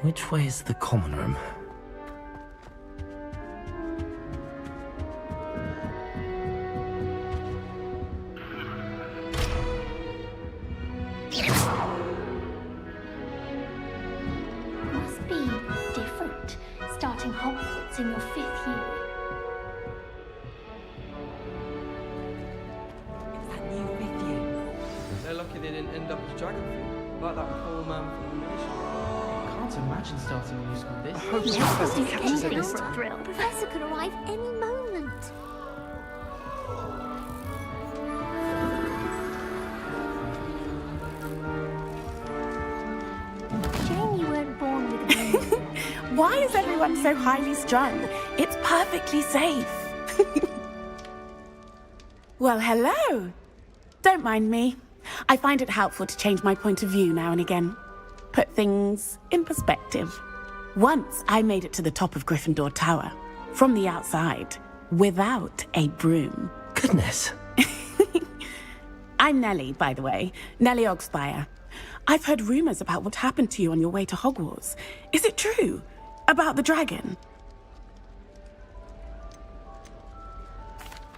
Which way is the common room? Must be different, starting Hogwarts in your 5th year. It's that new 5th year. They're lucky they didn't end up as dragon food, like that poor man from the ministry. Can't imagine starting a new school this. I hope the professor catches it this time. The professor could arrive any moment. Shame you weren't born with a brain. Why is everyone so highly strung? It's perfectly safe. Well, hello. Don't mind me. I find it helpful to change my point of view now and again. Put things in perspective. Once I made it to the top of Gryffindor Tower, from the outside, without a broom. Goodness. I'm Nellie, by the way. Nellie Ogspire. I've heard rumors about what happened to you on your way to Hogwarts. Is it true? About the dragon?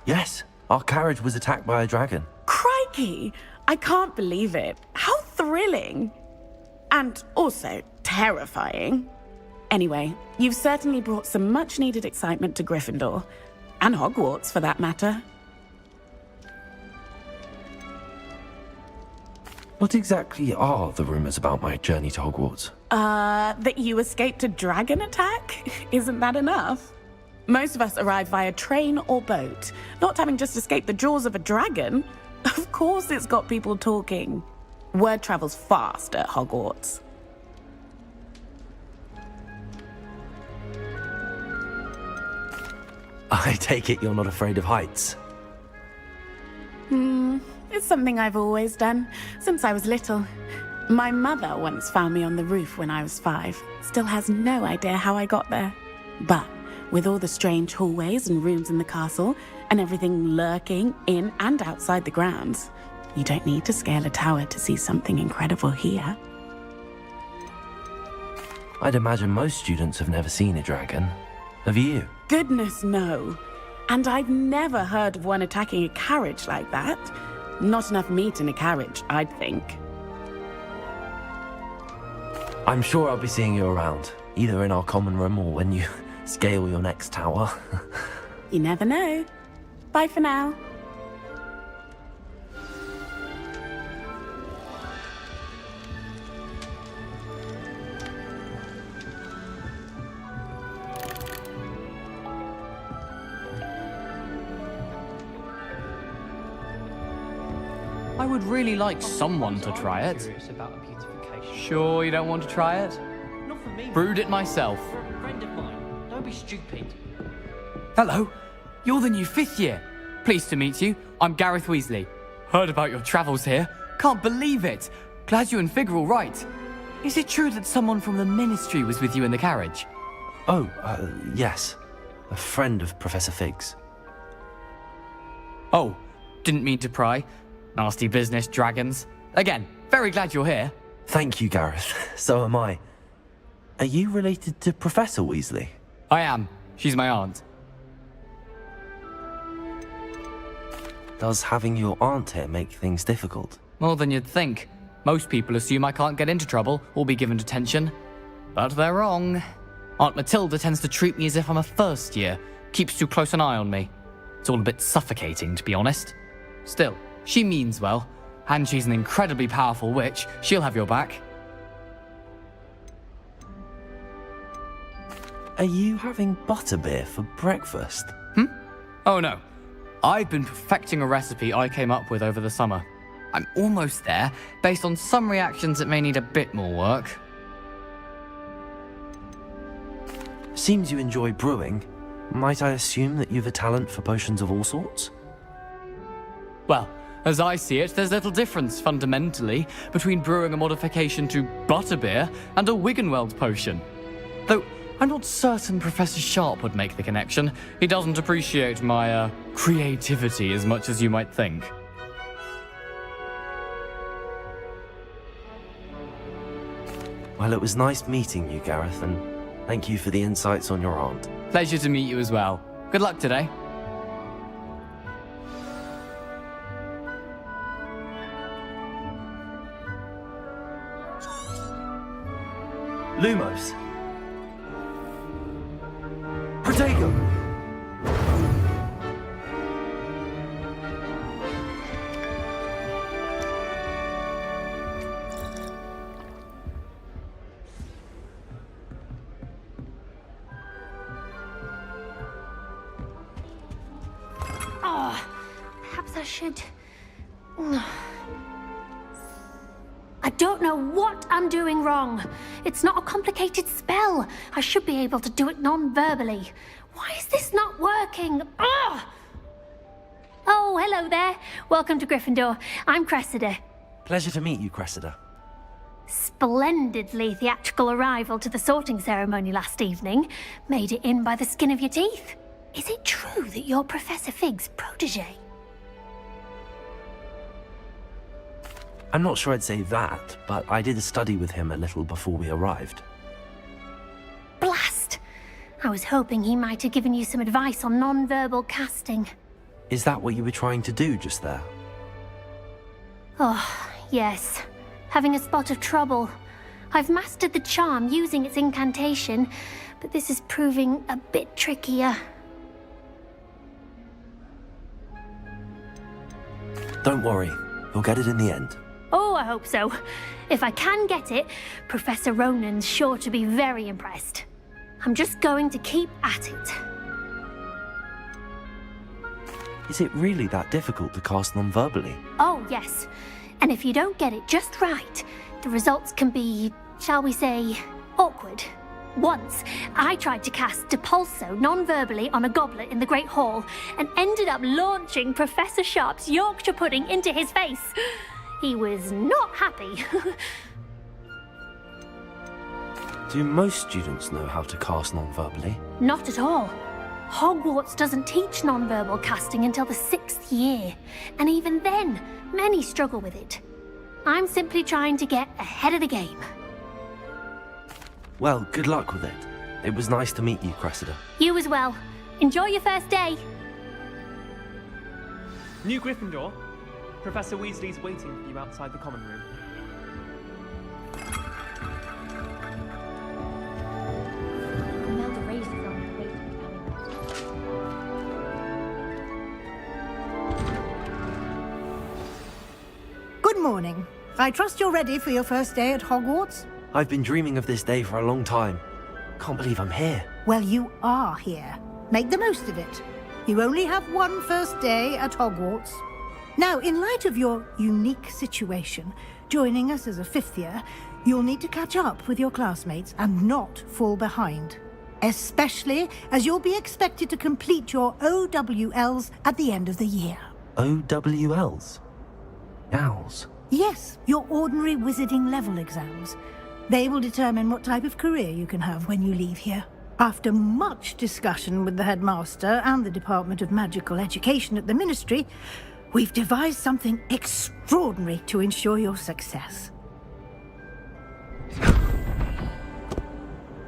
Yes, our carriage was attacked by a dragon. Crikey! I can't believe it. How thrilling! And also terrifying. Anyway, you've certainly brought some much-needed excitement to Gryffindor. And Hogwarts, for that matter. What exactly are the rumors about my journey to Hogwarts? That you escaped a dragon attack? Isn't that enough? Most of us arrive via train or boat, not having just escaped the jaws of a dragon. Of course it's got people talking. Word travels fast at Hogwarts. I take it you're not afraid of heights. It's something I've always done, since I was little. My mother once found me on the roof when I was 5. Still has no idea how I got there. But with all the strange hallways and rooms in the castle, and everything lurking in and outside the grounds, you don't need to scale a tower to see something incredible here. I'd imagine most students have never seen a dragon. Have you? Goodness, no. And I've never heard of one attacking a carriage like that. Not enough meat in a carriage, I'd think. I'm sure I'll be seeing you around, either in our common room or when you scale your next tower. You never know. Bye for now. I would really like someone to try it. Curious about a beautification. Sure you don't want to try it? Not for me. Brewed it myself. For a friend of mine. Don't be stupid. Hello, you're the new 5th year. Pleased to meet you. I'm Gareth Weasley. Heard about your travels here. Can't believe it. Glad you and Fig are all right. Is it true that someone from the Ministry was with you in the carriage? Oh, yes. A friend of Professor Fig's. Oh, didn't mean to pry. Nasty business, dragons. Again, very glad you're here. Thank you, Gareth. So am I. Are you related to Professor Weasley? I am. She's my aunt. Does having your aunt here make things difficult? More than you'd think. Most people assume I can't get into trouble or be given detention. But they're wrong. Aunt Matilda tends to treat me as if I'm a first year. Keeps too close an eye on me. It's all a bit suffocating, to be honest. Still, she means well. And she's an incredibly powerful witch. She'll have your back. Are you having butterbeer for breakfast? Oh no. I've been perfecting a recipe I came up with over the summer. I'm almost there, based on some reactions that may need a bit more work. Seems you enjoy brewing. Might I assume that you've a talent for potions of all sorts? Well, as I see it, there's little difference, fundamentally, between brewing a modification to butterbeer and a Wiggenweld potion. Though, I'm not certain Professor Sharp would make the connection. He doesn't appreciate my, creativity as much as you might think. Well, it was nice meeting you, Gareth, and thank you for the insights on your aunt. Pleasure to meet you as well. Good luck today. Lumos. Protego. Oh, perhaps I should. I don't know what I'm doing wrong. It's not a complicated spell. I should be able to do it non-verbally. Why is this not working? Ugh! Oh, hello there. Welcome to Gryffindor. I'm Cressida. Pleasure to meet you, Cressida. Splendidly theatrical arrival to the sorting ceremony last evening. Made it in by the skin of your teeth. Is it true that you're Professor Fig's protege? I'm not sure I'd say that, but I did study with him a little before we arrived. Blast! I was hoping he might have given you some advice on non-verbal casting. Is that what you were trying to do just there? Oh, yes. Having a spot of trouble. I've mastered the charm using its incantation, but this is proving a bit trickier. Don't worry, you'll get it in the end. Oh, I hope so. If I can get it, Professor Ronan's sure to be very impressed. I'm just going to keep at it. Is it really that difficult to cast non-verbally? Oh, yes. And if you don't get it just right, the results can be, shall we say, awkward. Once, I tried to cast Depulso non-verbally on a goblet in the Great Hall and ended up launching Professor Sharp's Yorkshire pudding into his face. He was not happy. Do most students know how to cast non-verbally? Not at all. Hogwarts doesn't teach non-verbal casting until the 6th year, and even then, many struggle with it. I'm simply trying to get ahead of the game. Well, good luck with it. It was nice to meet you, Cressida. You as well. Enjoy your first day. New Gryffindor, Professor Weasley's waiting for you outside the common room. Imelda raises on her way Good morning. I trust you're ready for your first day at Hogwarts? I've been dreaming of this day for a long time. Can't believe I'm here. Well, you are here. Make the most of it. You only have one first day at Hogwarts. Now, in light of your unique situation, joining us as a 5th year, you'll need to catch up with your classmates and not fall behind. Especially as you'll be expected to complete your OWLs at the end of the year. OWLs? Owls? Yes, your ordinary wizarding level exams. They will determine what type of career you can have when you leave here. After much discussion with the headmaster and the Department of Magical Education at the Ministry, we've devised something extraordinary to ensure your success.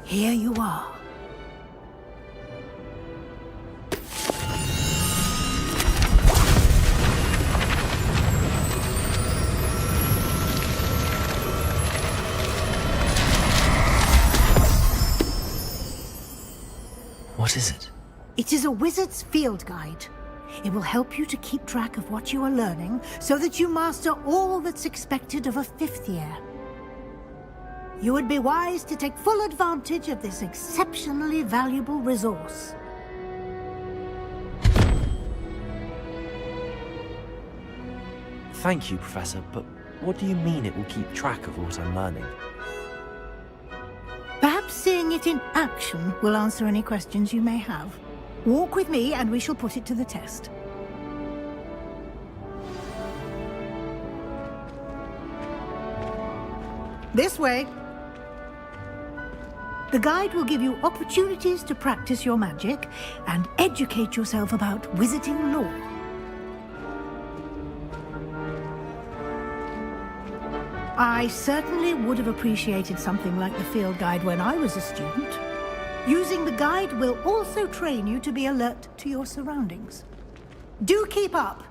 Here you are. What is it? It is a wizard's field guide. It will help you to keep track of what you are learning so that you master all that's expected of a 5th year. You would be wise to take full advantage of this exceptionally valuable resource. Thank you, Professor, but what do you mean it will keep track of what I'm learning? Perhaps seeing it in action will answer any questions you may have. Walk with me and we shall put it to the test. This way. The guide will give you opportunities to practice your magic and educate yourself about wizarding lore. I certainly would have appreciated something like the field guide when I was a student. Using the guide will also train you to be alert to your surroundings. Do keep up!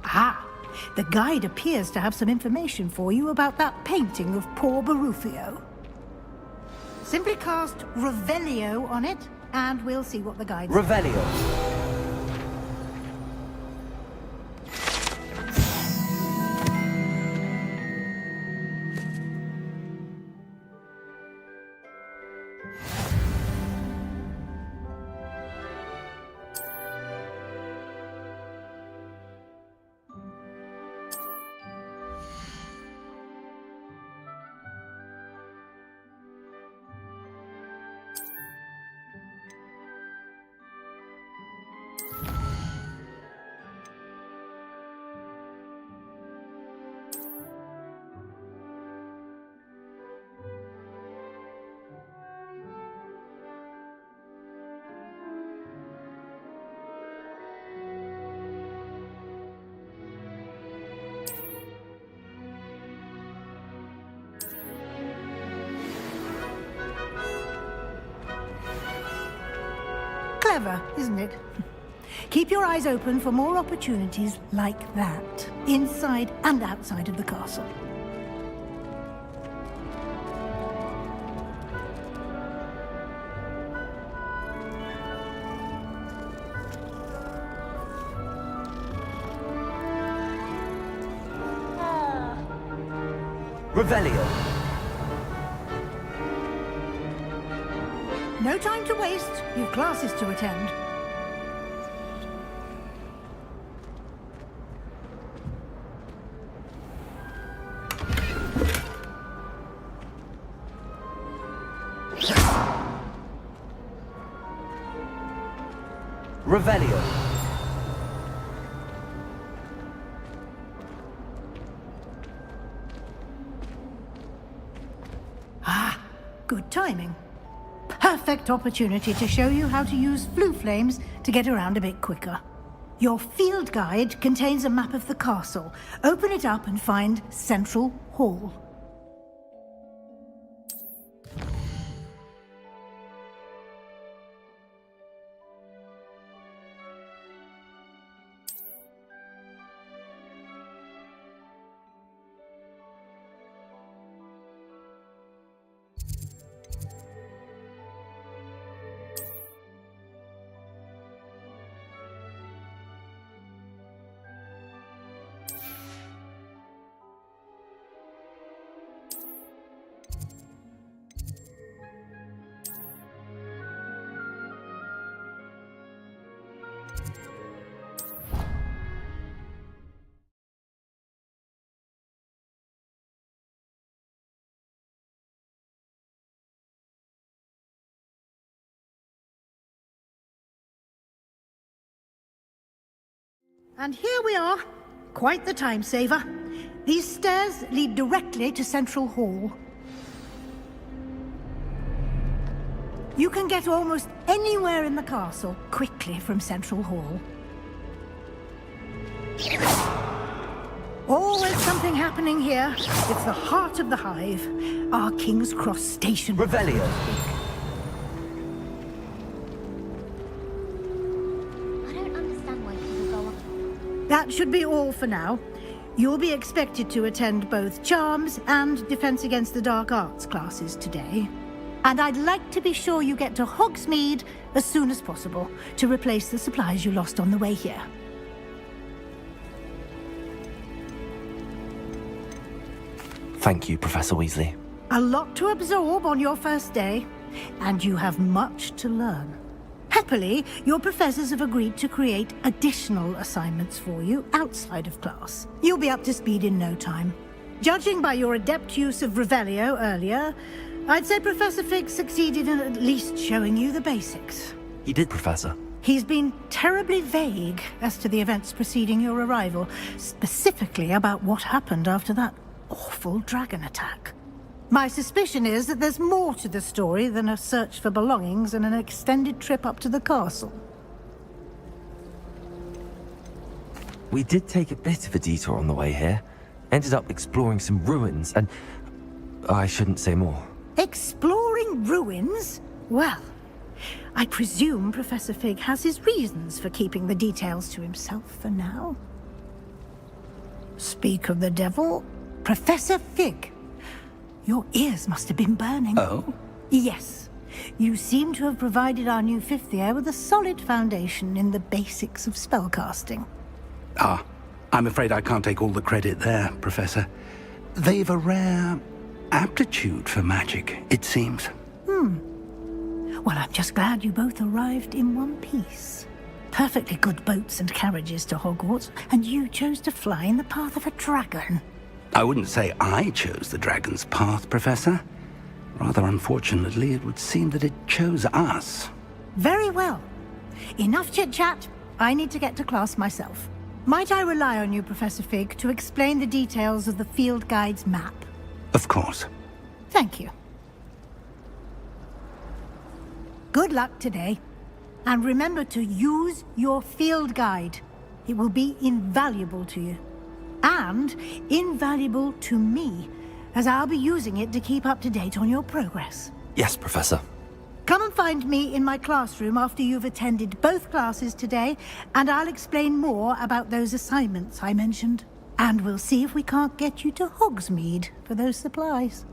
Ah, the guide appears to have some information for you about that painting of poor Barufio. Simply cast Revelio on it, and we'll see what the guide says. Revelio. Clever, isn't it? Keep your eyes open for more opportunities like that, inside and outside of the castle. Revelio. No time to waste. You've classes to attend. Revelio. Ah, good timing. Perfect opportunity to show you how to use flue flames to get around a bit quicker. Your field guide contains a map of the castle. Open it up and find Central Hall. And here we are. Quite the time saver. These stairs lead directly to Central Hall. You can get almost anywhere in the castle quickly from Central Hall. Always something happening here. It's the heart of the hive. Our King's Cross station. Revelio. That should be all for now. You'll be expected to attend both Charms and Defense Against the Dark Arts classes today. And I'd like to be sure you get to Hogsmeade as soon as possible to replace the supplies you lost on the way here. Thank you, Professor Weasley. A lot to absorb on your first day, and you have much to learn. Happily, your professors have agreed to create additional assignments for you outside of class. You'll be up to speed in no time. Judging by your adept use of Revelio earlier, I'd say Professor Fig succeeded in at least showing you the basics. He did, Professor. He's been terribly vague as to the events preceding your arrival, specifically about what happened after that awful dragon attack. My suspicion is that there's more to the story than a search for belongings and an extended trip up to the castle. We did take a bit of a detour on the way here. Ended up exploring some ruins and... I shouldn't say more. Exploring ruins? Well, I presume Professor Fig has his reasons for keeping the details to himself for now. Speak of the devil, Professor Fig. Your ears must have been burning. Oh? Yes. You seem to have provided our new fifth year with a solid foundation in the basics of spellcasting. Ah, I'm afraid I can't take all the credit there, Professor. They've a rare aptitude for magic, it seems. Well, I'm just glad you both arrived in one piece. Perfectly good boats and carriages to Hogwarts, and you chose to fly in the path of a dragon. I wouldn't say I chose the dragon's path, Professor. Rather unfortunately, it would seem that it chose us. Very well. Enough chit-chat. I need to get to class myself. Might I rely on you, Professor Fig, to explain the details of the field guide's map? Of course. Thank you. Good luck today. And remember to use your field guide. It will be invaluable to you. And invaluable to me, as I'll be using it to keep up to date on your progress. Yes, Professor. Come and find me in my classroom after you've attended both classes today, and I'll explain more about those assignments I mentioned. And we'll see if we can't get you to Hogsmeade for those supplies.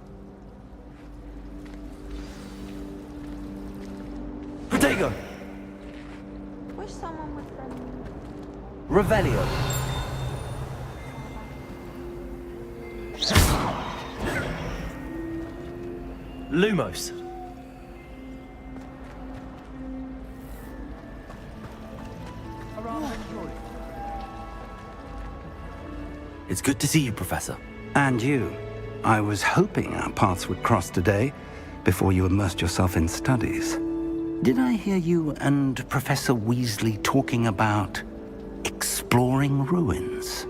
Protego! Wish someone would send me. Revelio. Lumos. It's good to see you, Professor. And you. I was hoping our paths would cross today, before you immersed yourself in studies. Did I hear you and Professor Weasley talking about exploring ruins?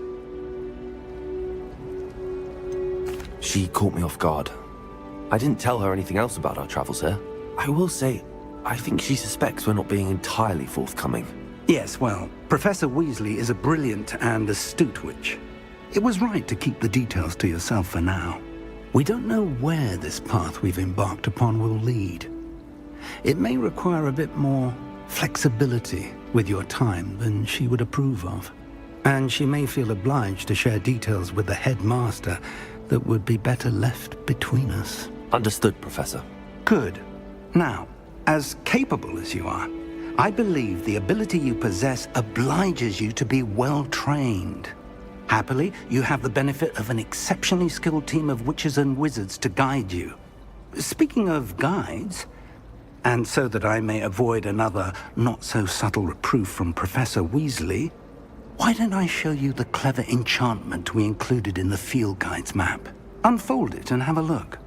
She caught me off guard. I didn't tell her anything else about our travels here. I will say, I think she suspects we're not being entirely forthcoming. Yes, well, Professor Weasley is a brilliant and astute witch. It was right to keep the details to yourself for now. We don't know where this path we've embarked upon will lead. It may require a bit more flexibility with your time than she would approve of. And she may feel obliged to share details with the headmaster that would be better left between us. Understood, Professor. Good. Now, as capable as you are, I believe the ability you possess obliges you to be well trained. Happily, you have the benefit of an exceptionally skilled team of witches and wizards to guide you. Speaking of guides, and so that I may avoid another not-so-subtle reproof from Professor Weasley, why don't I show you the clever enchantment we included in the field guide's map? Unfold it and have a look.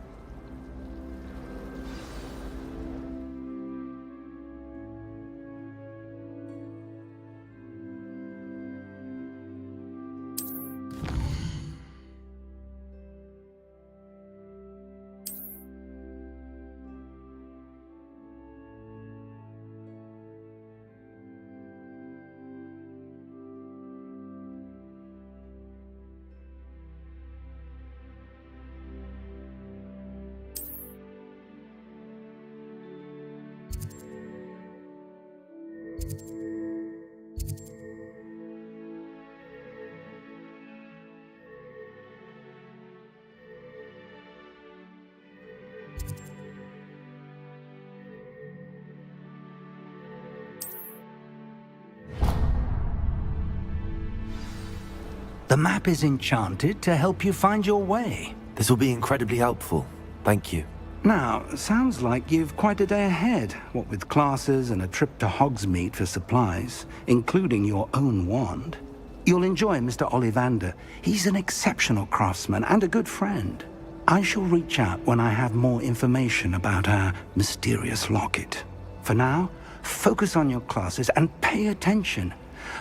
The map is enchanted to help you find your way. This will be incredibly helpful. Thank you. Now, sounds like you've quite a day ahead, what with classes and a trip to Hogsmeade for supplies, including your own wand. You'll enjoy Mr. Ollivander. He's an exceptional craftsman and a good friend. I shall reach out when I have more information about our mysterious locket. For now, focus on your classes and pay attention.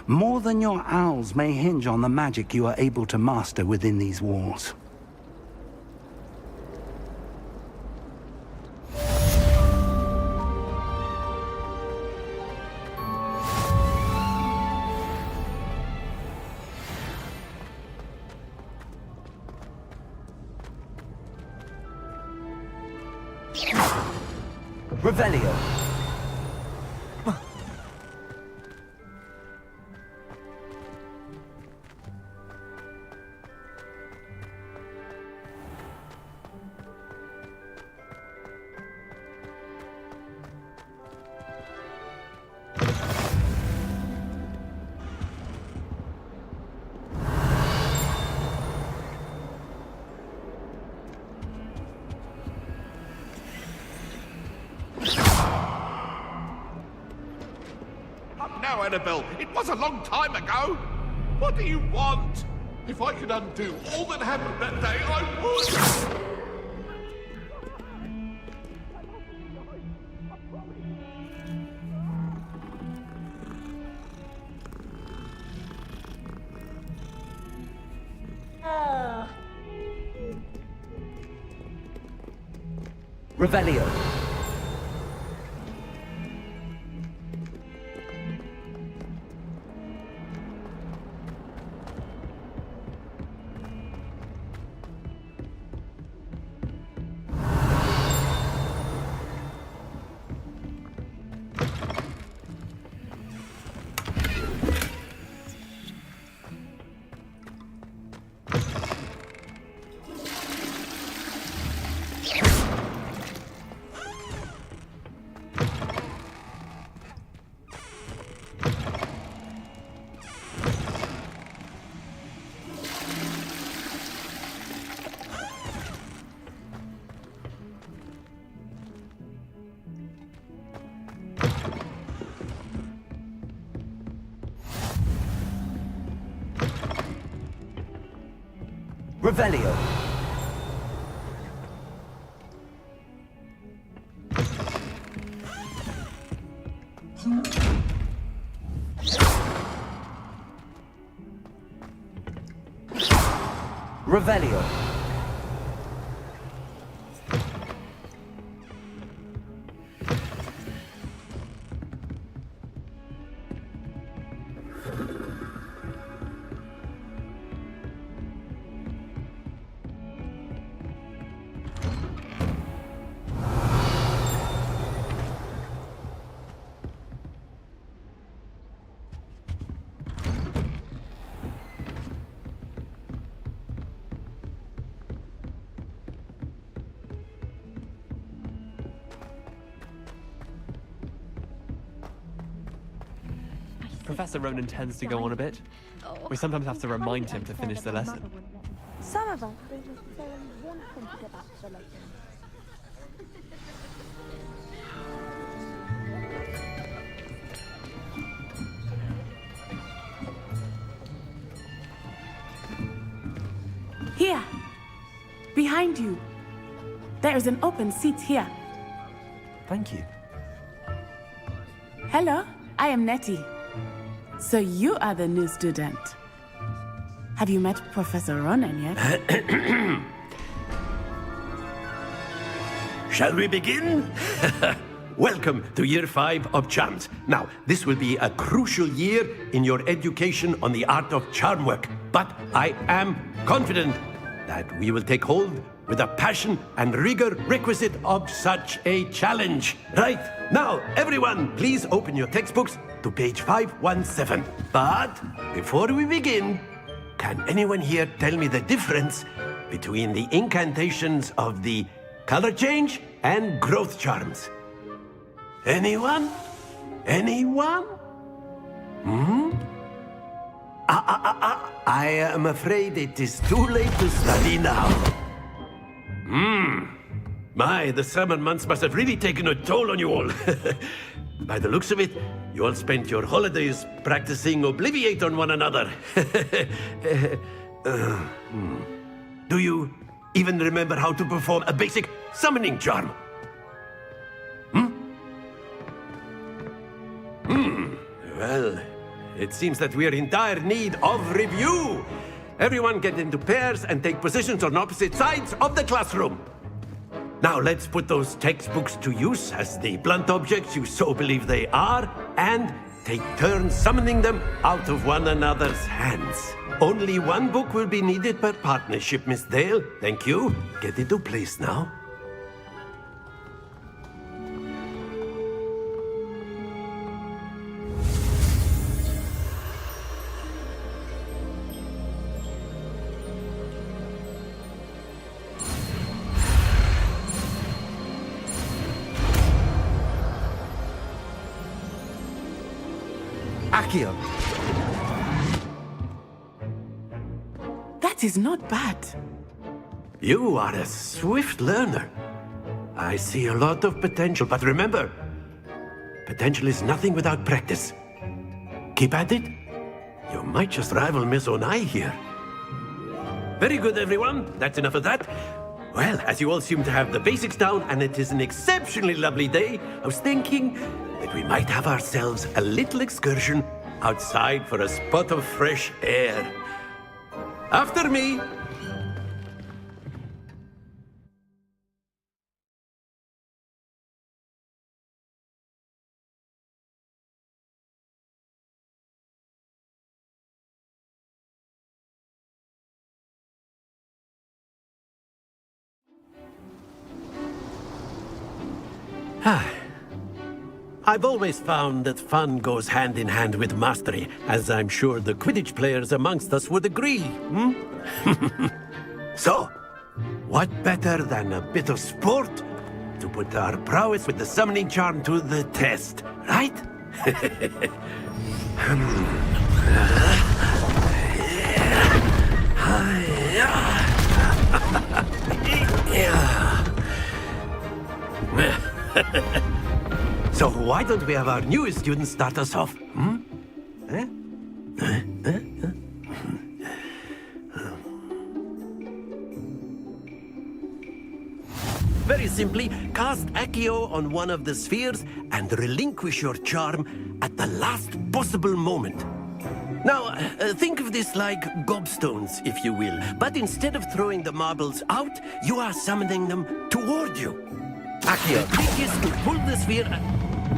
More than your owls may hinge on the magic you are able to master within these walls. Revelio. Now, Annabelle, it was a long time ago. What do you want? If I could undo all that happened that day, I would. Revelio. Revelio. Revelio. Professor Ronan tends to go on a bit. We sometimes have to remind him to finish the lesson. Some of us don't necessarily want him to get back to the lesson. Here. Behind you. There is an open seat here. Thank you. Hello, I am Nettie. So you are the new student. Have you met Professor Ronan yet? Shall we begin? Welcome to Year 5 of Charms. Now, this will be a crucial year in your education on the art of charm work. But I am confident that we will take hold with the passion and rigor requisite of such a challenge. Right, now, everyone, please open your textbooks to page 517. But before we begin, can anyone here tell me the difference between the incantations of the color change and growth charms? Anyone? Anyone? I am afraid it is too late to study now. My, the summer months must have really taken a toll on you all. By the looks of it, you all spent your holidays practicing Obliviate on one another. Do you even remember how to perform a basic summoning charm? Well, it seems that we are in dire need of review. Everyone get into pairs and take positions on opposite sides of the classroom. Now let's put those textbooks to use as the blunt objects you so believe they are, and take turns summoning them out of one another's hands. Only one book will be needed per partnership, Miss Dale. Thank you. Get into place now. Akio. That is not bad. You are a swift learner. I see a lot of potential, but remember, potential is nothing without practice. Keep at it. You might just rival Miss Onai here. Very good, everyone. That's enough of that. Well, as you all seem to have the basics down, and it is an exceptionally lovely day, I was thinking that we might have ourselves a little excursion outside for a spot of fresh air. After me. I've always found that fun goes hand in hand with mastery, as I'm sure the Quidditch players amongst us would agree, So, what better than a bit of sport to put our prowess with the summoning charm to the test, right? So why don't we have our newest student start us off? Very simply, cast Accio on one of the spheres and relinquish your charm at the last possible moment. Now, think of this like gobstones, if you will, but instead of throwing the marbles out, you are summoning them toward you. Accio, trick is to pull the sphere.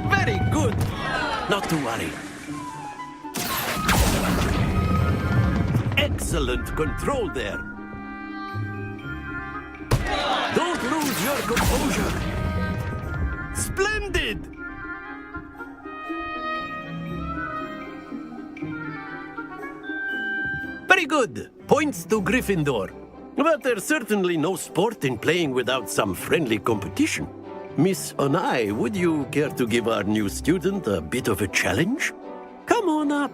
Very good. Not to worry. Excellent control there. Don't lose your composure. Splendid! Very good. Points to Gryffindor. But there's certainly no sport in playing without some friendly competition. Miss Onai, would you care to give our new student a bit of a challenge? Come on up.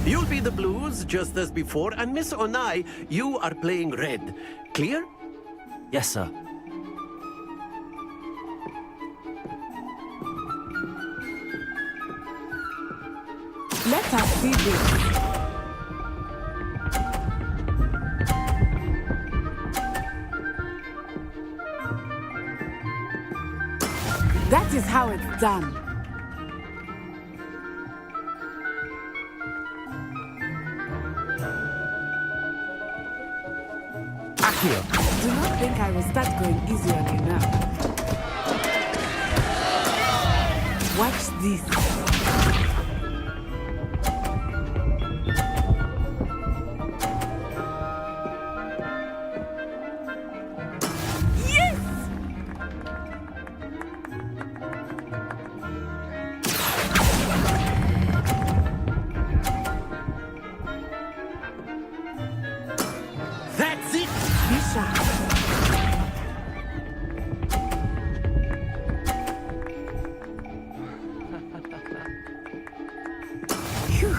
You'll be the blues, just as before, and Miss Onai, you are playing red. Clear? Yes, sir. Let us see this. That is how it's done. Akio. Do not think I will start going easy on you now. Watch this. That's it! Be sharp. Phew.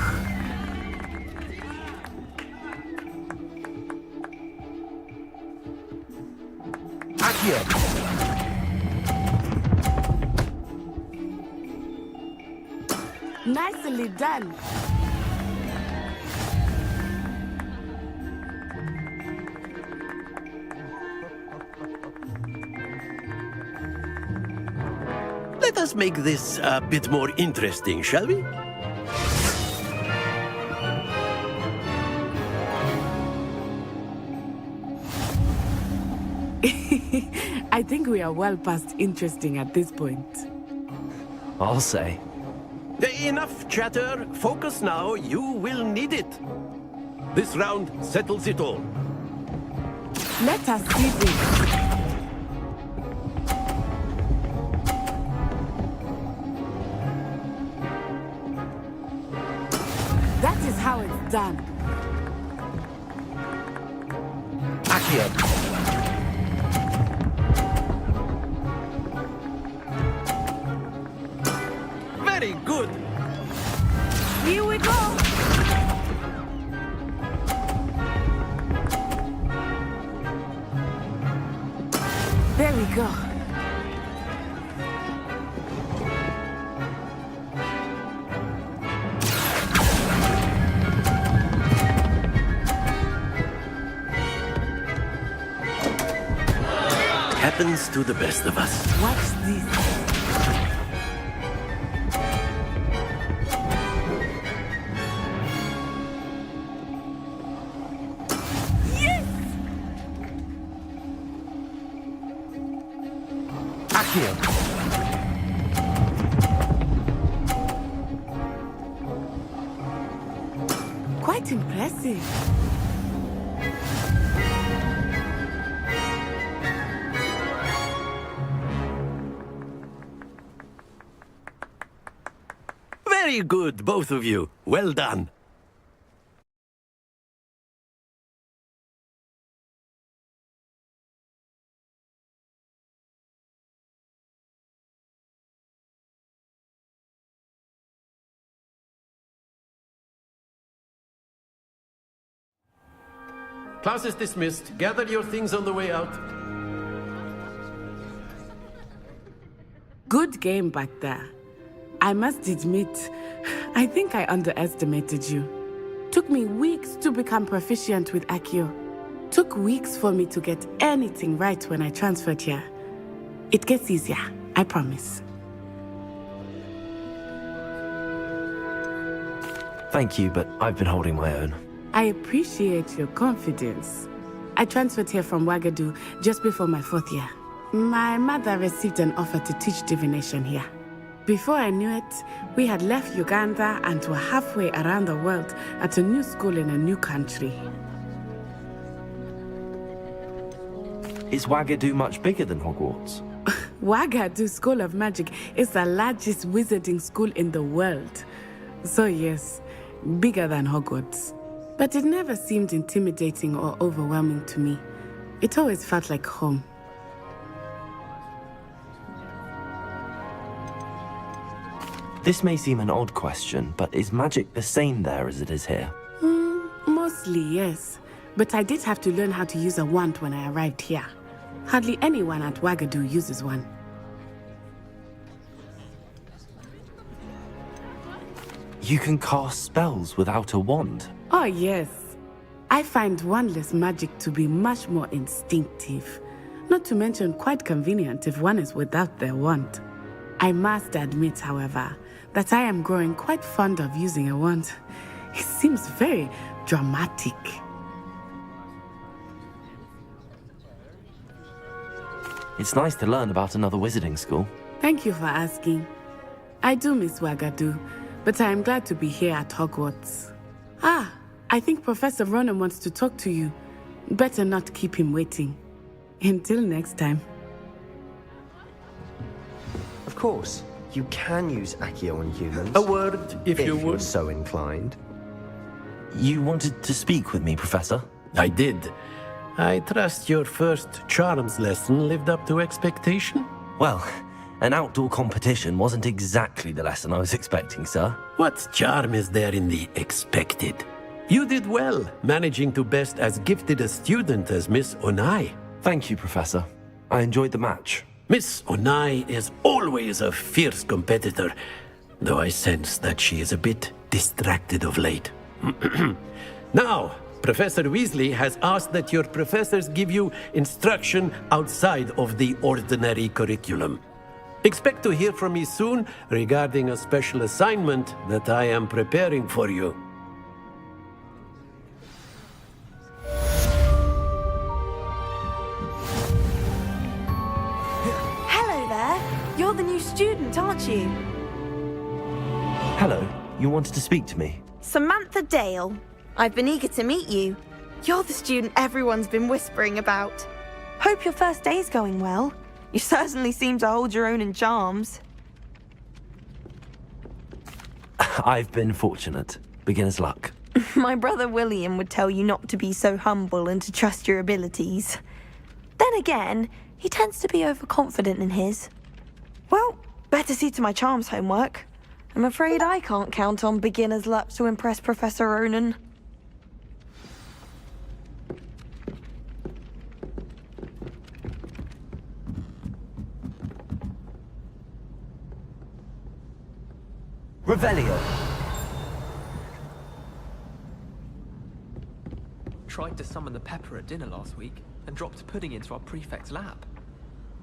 Akio. Nicely done. Let us make this a bit more interesting, shall we? I think we are well past interesting at this point. I'll say. Enough chatter. Focus now. You will need it. This round settles it all. Let us see this. That is how it's done. Akio. There we go. Happens to the best of us. Watch this. Accio! Quite impressive. Very good, both of you. Well done. Class is dismissed. Gather your things on the way out. Good game back there. I must admit, I think I underestimated you. Took me weeks to become proficient with Accio. Took weeks for me to get anything right when I transferred here. It gets easier, I promise. Thank you, but I've been holding my own. I appreciate your confidence. I transferred here from Ouagadougou just before my 4th year. My mother received an offer to teach divination here. Before I knew it, we had left Uganda and were halfway around the world at a new school in a new country. Is Ouagadougou much bigger than Hogwarts? Ouagadougou School of Magic is the largest wizarding school in the world. So yes, bigger than Hogwarts. But it never seemed intimidating or overwhelming to me. It always felt like home. This may seem an odd question, but is magic the same there as it is here? Mostly, yes. But I did have to learn how to use a wand when I arrived here. Hardly anyone at Ouagadougou uses one. You can cast spells without a wand? Oh, yes. I find wandless magic to be much more instinctive. Not to mention quite convenient if one is without their wand. I must admit, however, that I am growing quite fond of using a wand. It seems very dramatic. It's nice to learn about another wizarding school. Thank you for asking. I do miss Ouagadougou, but I am glad to be here at Hogwarts. Ah, I think Professor Ronan wants to talk to you. Better not keep him waiting. Until next time. Of course, you can use Accio on humans. A word, if you you're would. so inclined. You wanted to speak with me, Professor? I did. I trust your first charms lesson lived up to expectation? Well, an outdoor competition wasn't exactly the lesson I was expecting, sir. What charm is there in the expected? You did well, managing to best as gifted a student as Miss Onai. Thank you, Professor. I enjoyed the match. Miss Onai is always a fierce competitor, though I sense that she is a bit distracted of late. Now, Professor Weasley has asked that your professors give you instruction outside of the ordinary curriculum. Expect to hear from me soon regarding a special assignment that I am preparing for you. Hello there. You're the new student, aren't you? Hello. You wanted to speak to me? Samantha Dale. I've been eager to meet you. You're the student everyone's been whispering about. Hope your first day's going well. You certainly seem to hold your own in charms. I've been fortunate. Beginner's luck. My brother William would tell you not to be so humble and to trust your abilities. Then again, he tends to be overconfident in his. Well, better see to my charms homework. I'm afraid I can't count on beginner's luck to impress Professor Ronan. Revelio. Tried to summon the pepper at dinner last week and dropped pudding into our prefect's lap.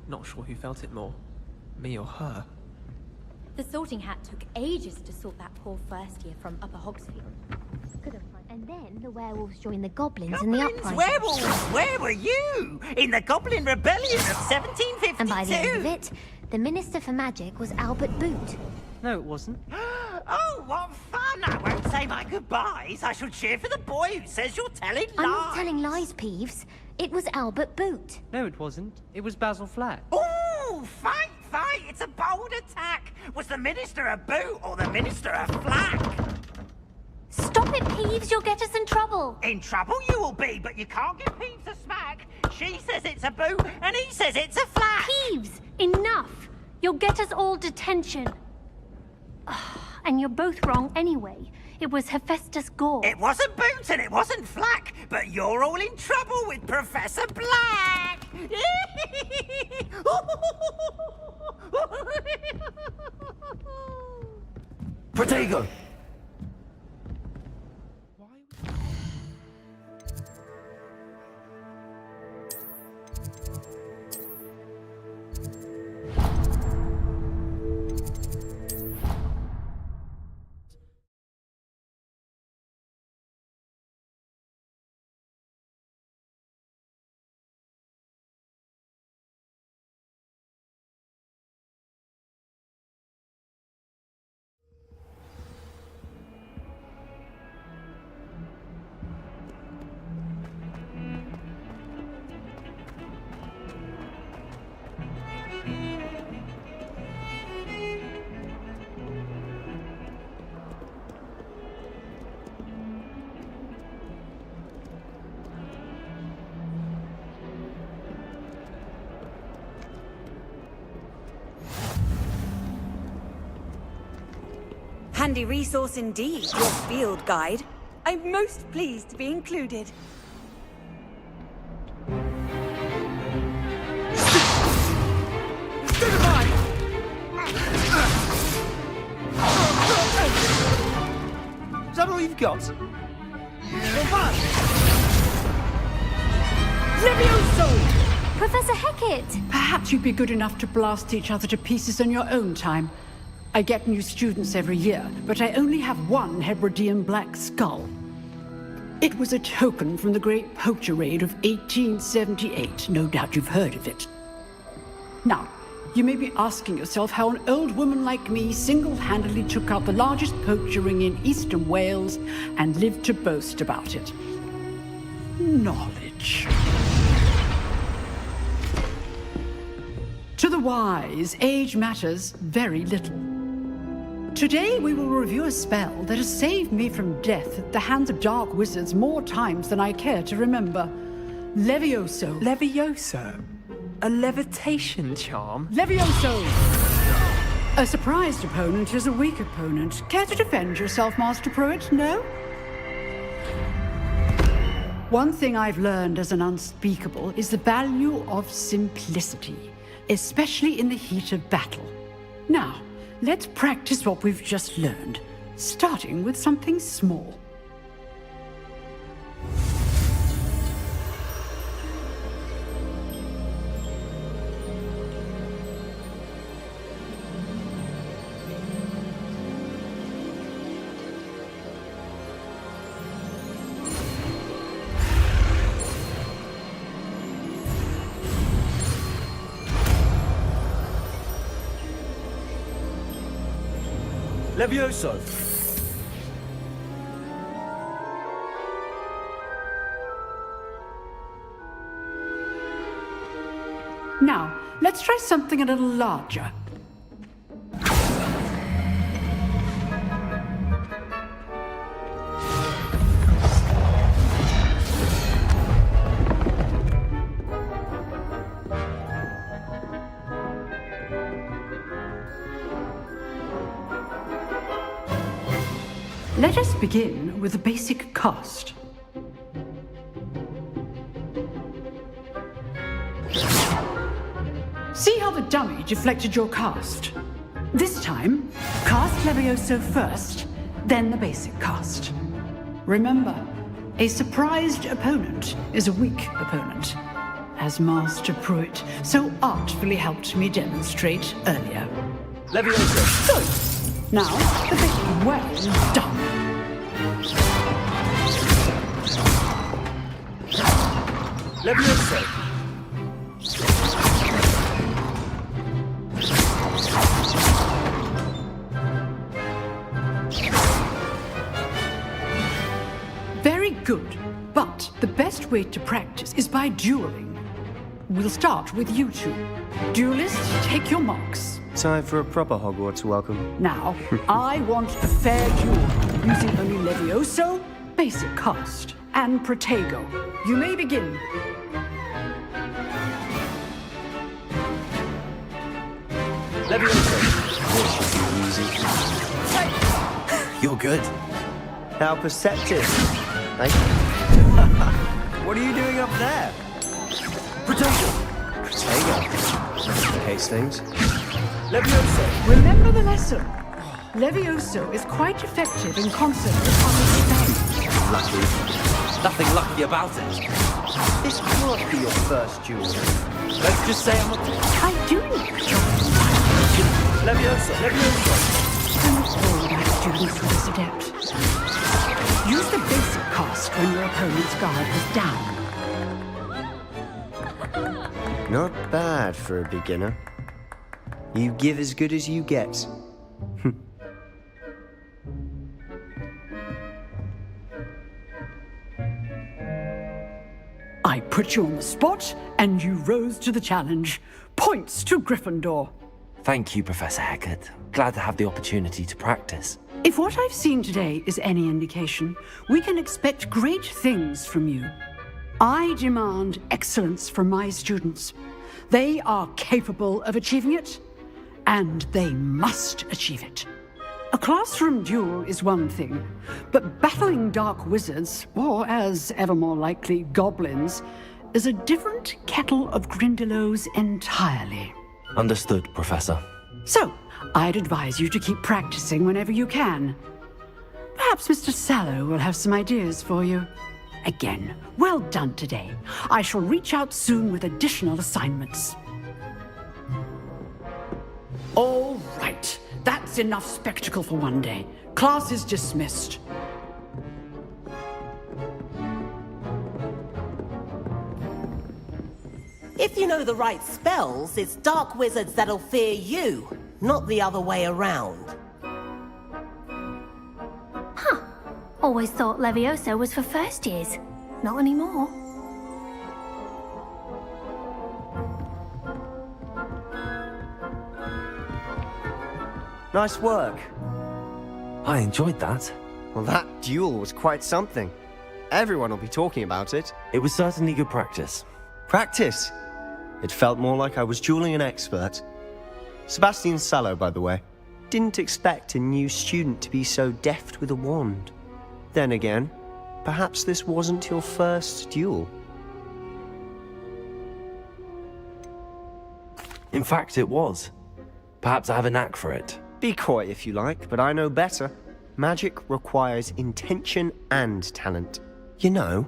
Not sure who felt it more, me or her. The sorting hat took ages to sort that poor first year from Upper Hogsfield. And then the werewolves joined the goblins in the uprising. Werewolves! Where were you? In the Goblin Rebellion of 1752? And by the end of it, the Minister for Magic was Albert Boot. No, it wasn't. Oh, what fun! I won't say my goodbyes. I shall cheer for the boy who says you're telling lies. I'm not telling lies, Peeves. It was Albert Boot. No, it wasn't. It was Basil Flack. Ooh, fight, fight! It's a bold attack. Was the Minister a boot or the Minister a flack? Stop it, Peeves. You'll get us in trouble. In trouble you will be, but you can't give Peeves a smack. She says it's a boot, and he says it's a flack. Peeves, enough. You'll get us all detention. And you're both wrong anyway. It was Hephaestus Gore. It wasn't Boot and it wasn't Flack, but you're all in trouble with Professor Black! Protego! Handy resource indeed, your field guide. I'm most pleased to be included. Is that all you've got? Levioso! Professor Hecat! Perhaps you'd be good enough to blast each other to pieces on your own time. I get new students every year, but I only have one Hebridean black skull. It was a token from the Great Poacher Raid of 1878. No doubt you've heard of it. Now, you may be asking yourself how an old woman like me single-handedly took out the largest poacher ring in eastern Wales and lived to boast about it. Knowledge. To the wise, age matters very little. Today we will review a spell that has saved me from death at the hands of dark wizards more times than I care to remember. Levioso. Levioso? A levitation charm? Levioso! A surprised opponent is a weak opponent. Care to defend yourself, Master Pruitt? No? One thing I've learned as an unspeakable is the value of simplicity, especially in the heat of battle. Now, let's practice what we've just learned, starting with something small. Levioso! Now, let's try something a little larger. Let us begin with the basic cast. See how the dummy deflected your cast? This time, cast Levioso first, then the basic cast. Remember, a surprised opponent is a weak opponent, as Master Pruitt so artfully helped me demonstrate earlier. Levioso. Good. Now, the basic well done. Levioso. Very good. But the best way to practice is by dueling. We'll start with you two. Duelists, take your marks. Time for a proper Hogwarts welcome. Now, I want a fair duel, using only Levioso, basic cast, and Protego. You may begin. Levioso. This should be easy. You're good. How perceptive. Thank you. What are you doing up there? Protego. Hates things. Levioso. Remember the lesson. Levioso is quite effective in concert with other spells. Lucky. Nothing lucky about it. This can't be your first duel. Let's just say I'm a... I do need to try. Levioso. Levioso. And all my students are this adept. Use the basic cast when your opponent's guard is down. Not bad for a beginner. You give as good as you get. I put you on the spot, and you rose to the challenge. Points to Gryffindor. Thank you, Professor Hecat. Glad to have the opportunity to practice. If what I've seen today is any indication, we can expect great things from you. I demand excellence from my students. They are capable of achieving it, and they must achieve it. A classroom duel is one thing, but battling dark wizards, or as ever more likely, goblins, is a different kettle of Grindylows entirely. Understood, Professor. So, I'd advise you to keep practicing whenever you can. Perhaps Mr. Sallow will have some ideas for you. Again, well done today. I shall reach out soon with additional assignments. All right. That's enough spectacle for one day. Class is dismissed. If you know the right spells, it's dark wizards that'll fear you, not the other way around. Huh. Always thought Levioso was for first years. Not anymore. Nice work. I enjoyed that. Well, that duel was quite something. Everyone will be talking about it. It was certainly good practice. Practice? It felt more like I was dueling an expert. Sebastian Sallow, by the way. Didn't expect a new student to be so deft with a wand. Then again, perhaps this wasn't your first duel. In fact, it was. Perhaps I have a knack for it. Be coy if you like, but I know better. Magic requires intention and talent. You know,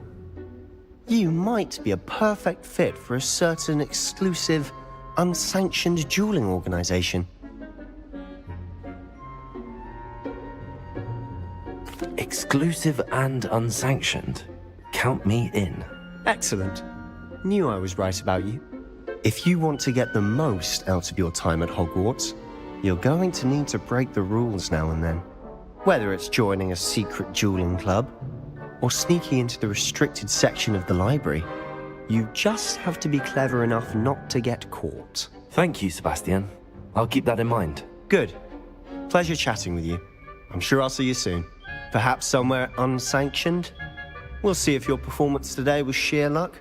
you might be a perfect fit for a certain exclusive, unsanctioned dueling organization. Exclusive and unsanctioned. Count me in. Excellent. Knew I was right about you. If you want to get the most out of your time at Hogwarts, you're going to need to break the rules now and then. Whether it's joining a secret dueling club, or sneaking into the restricted section of the library, you just have to be clever enough not to get caught. Thank you, Sebastian. I'll keep that in mind. Good. Pleasure chatting with you. I'm sure I'll see you soon. Perhaps somewhere unsanctioned? We'll see if your performance today was sheer luck,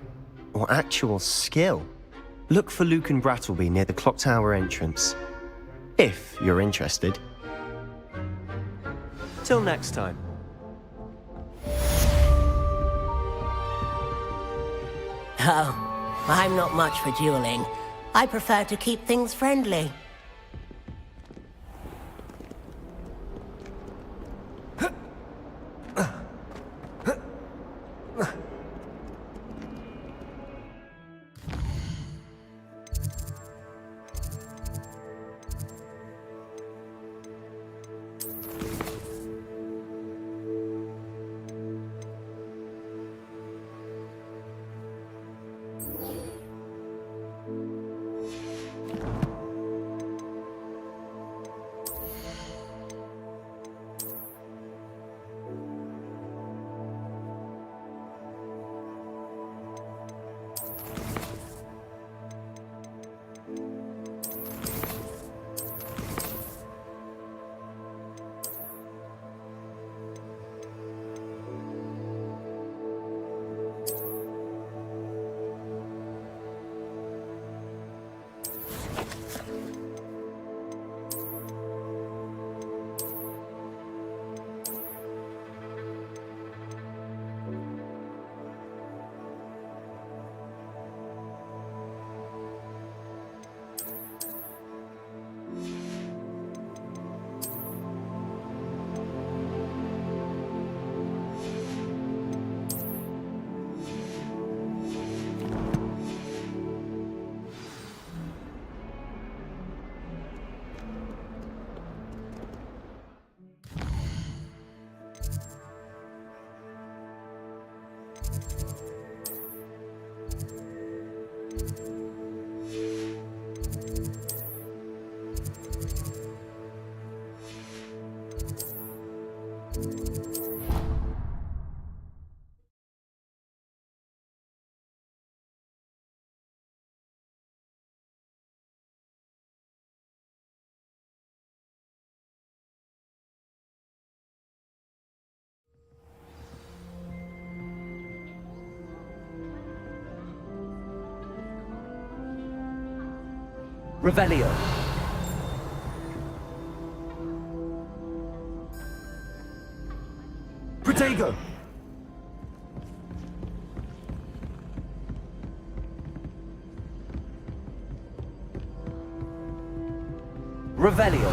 or actual skill. Look for Luke and Brattleby near the Clock Tower entrance. If you're interested. Till next time. Oh, I'm not much for dueling. I prefer to keep things friendly. Revelio. Protego! Revelio.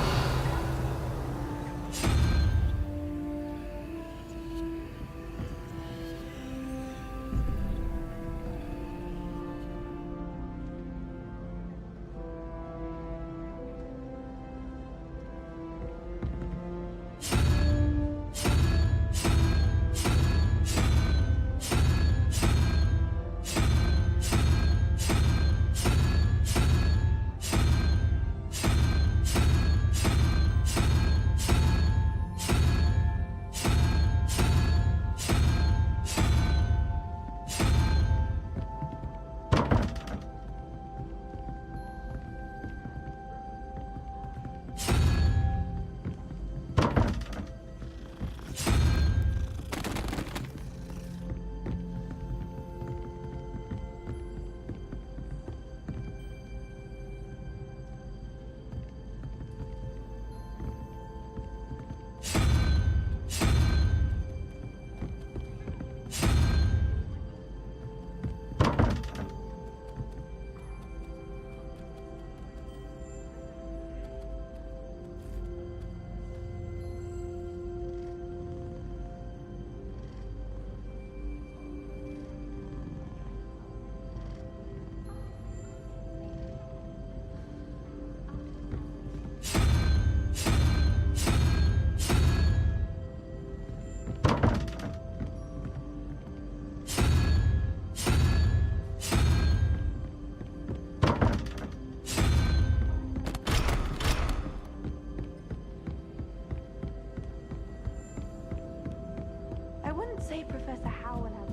I wouldn't say Professor Howell has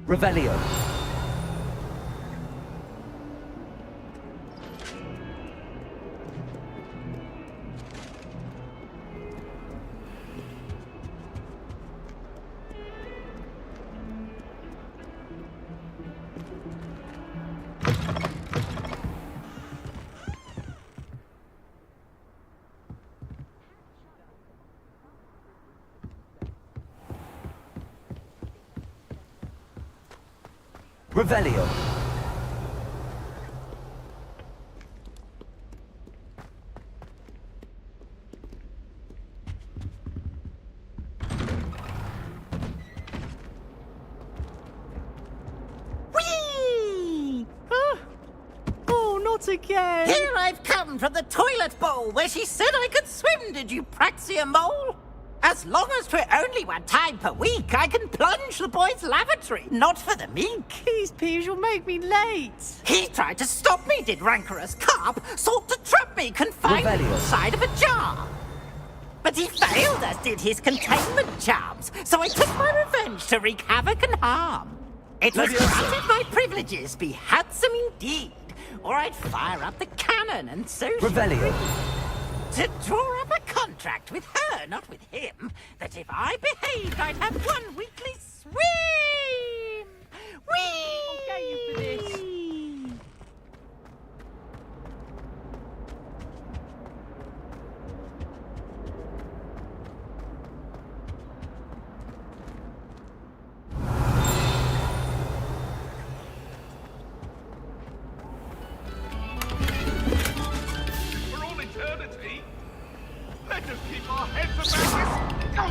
Revelio. Revelio. Whee! Oh, not again! Here I've come from the toilet bowl where she said I could swim, did you praxia mole? As long as 'twere only one time per week, I can plunge the boy's lavatory, not for the meek. These peas will make me late. He tried to stop me, did rancorous carp, sought to trap me confined inside of a jar. But he failed, as did his containment charms, so I took my revenge to wreak havoc and harm. It was granted my privileges be handsome indeed, or I'd fire up the cannon and so Revelio. to draw up a contract with her, not with him, that if I behaved, I'd have one weekly swim! Whee! I'll get you for this. For all eternity? Let us keep our heads about this. Go!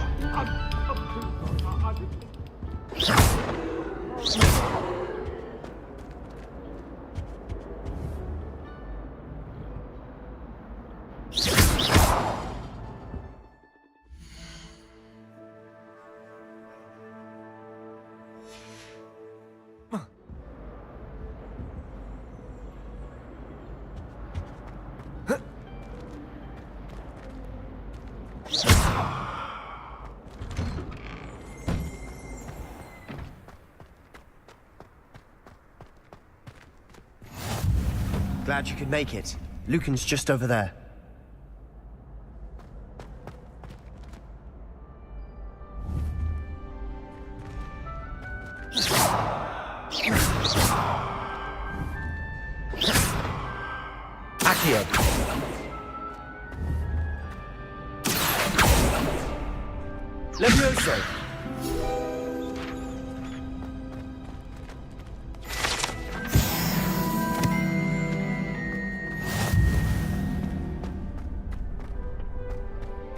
Glad you could make it. Lucan's just over there. Levioso!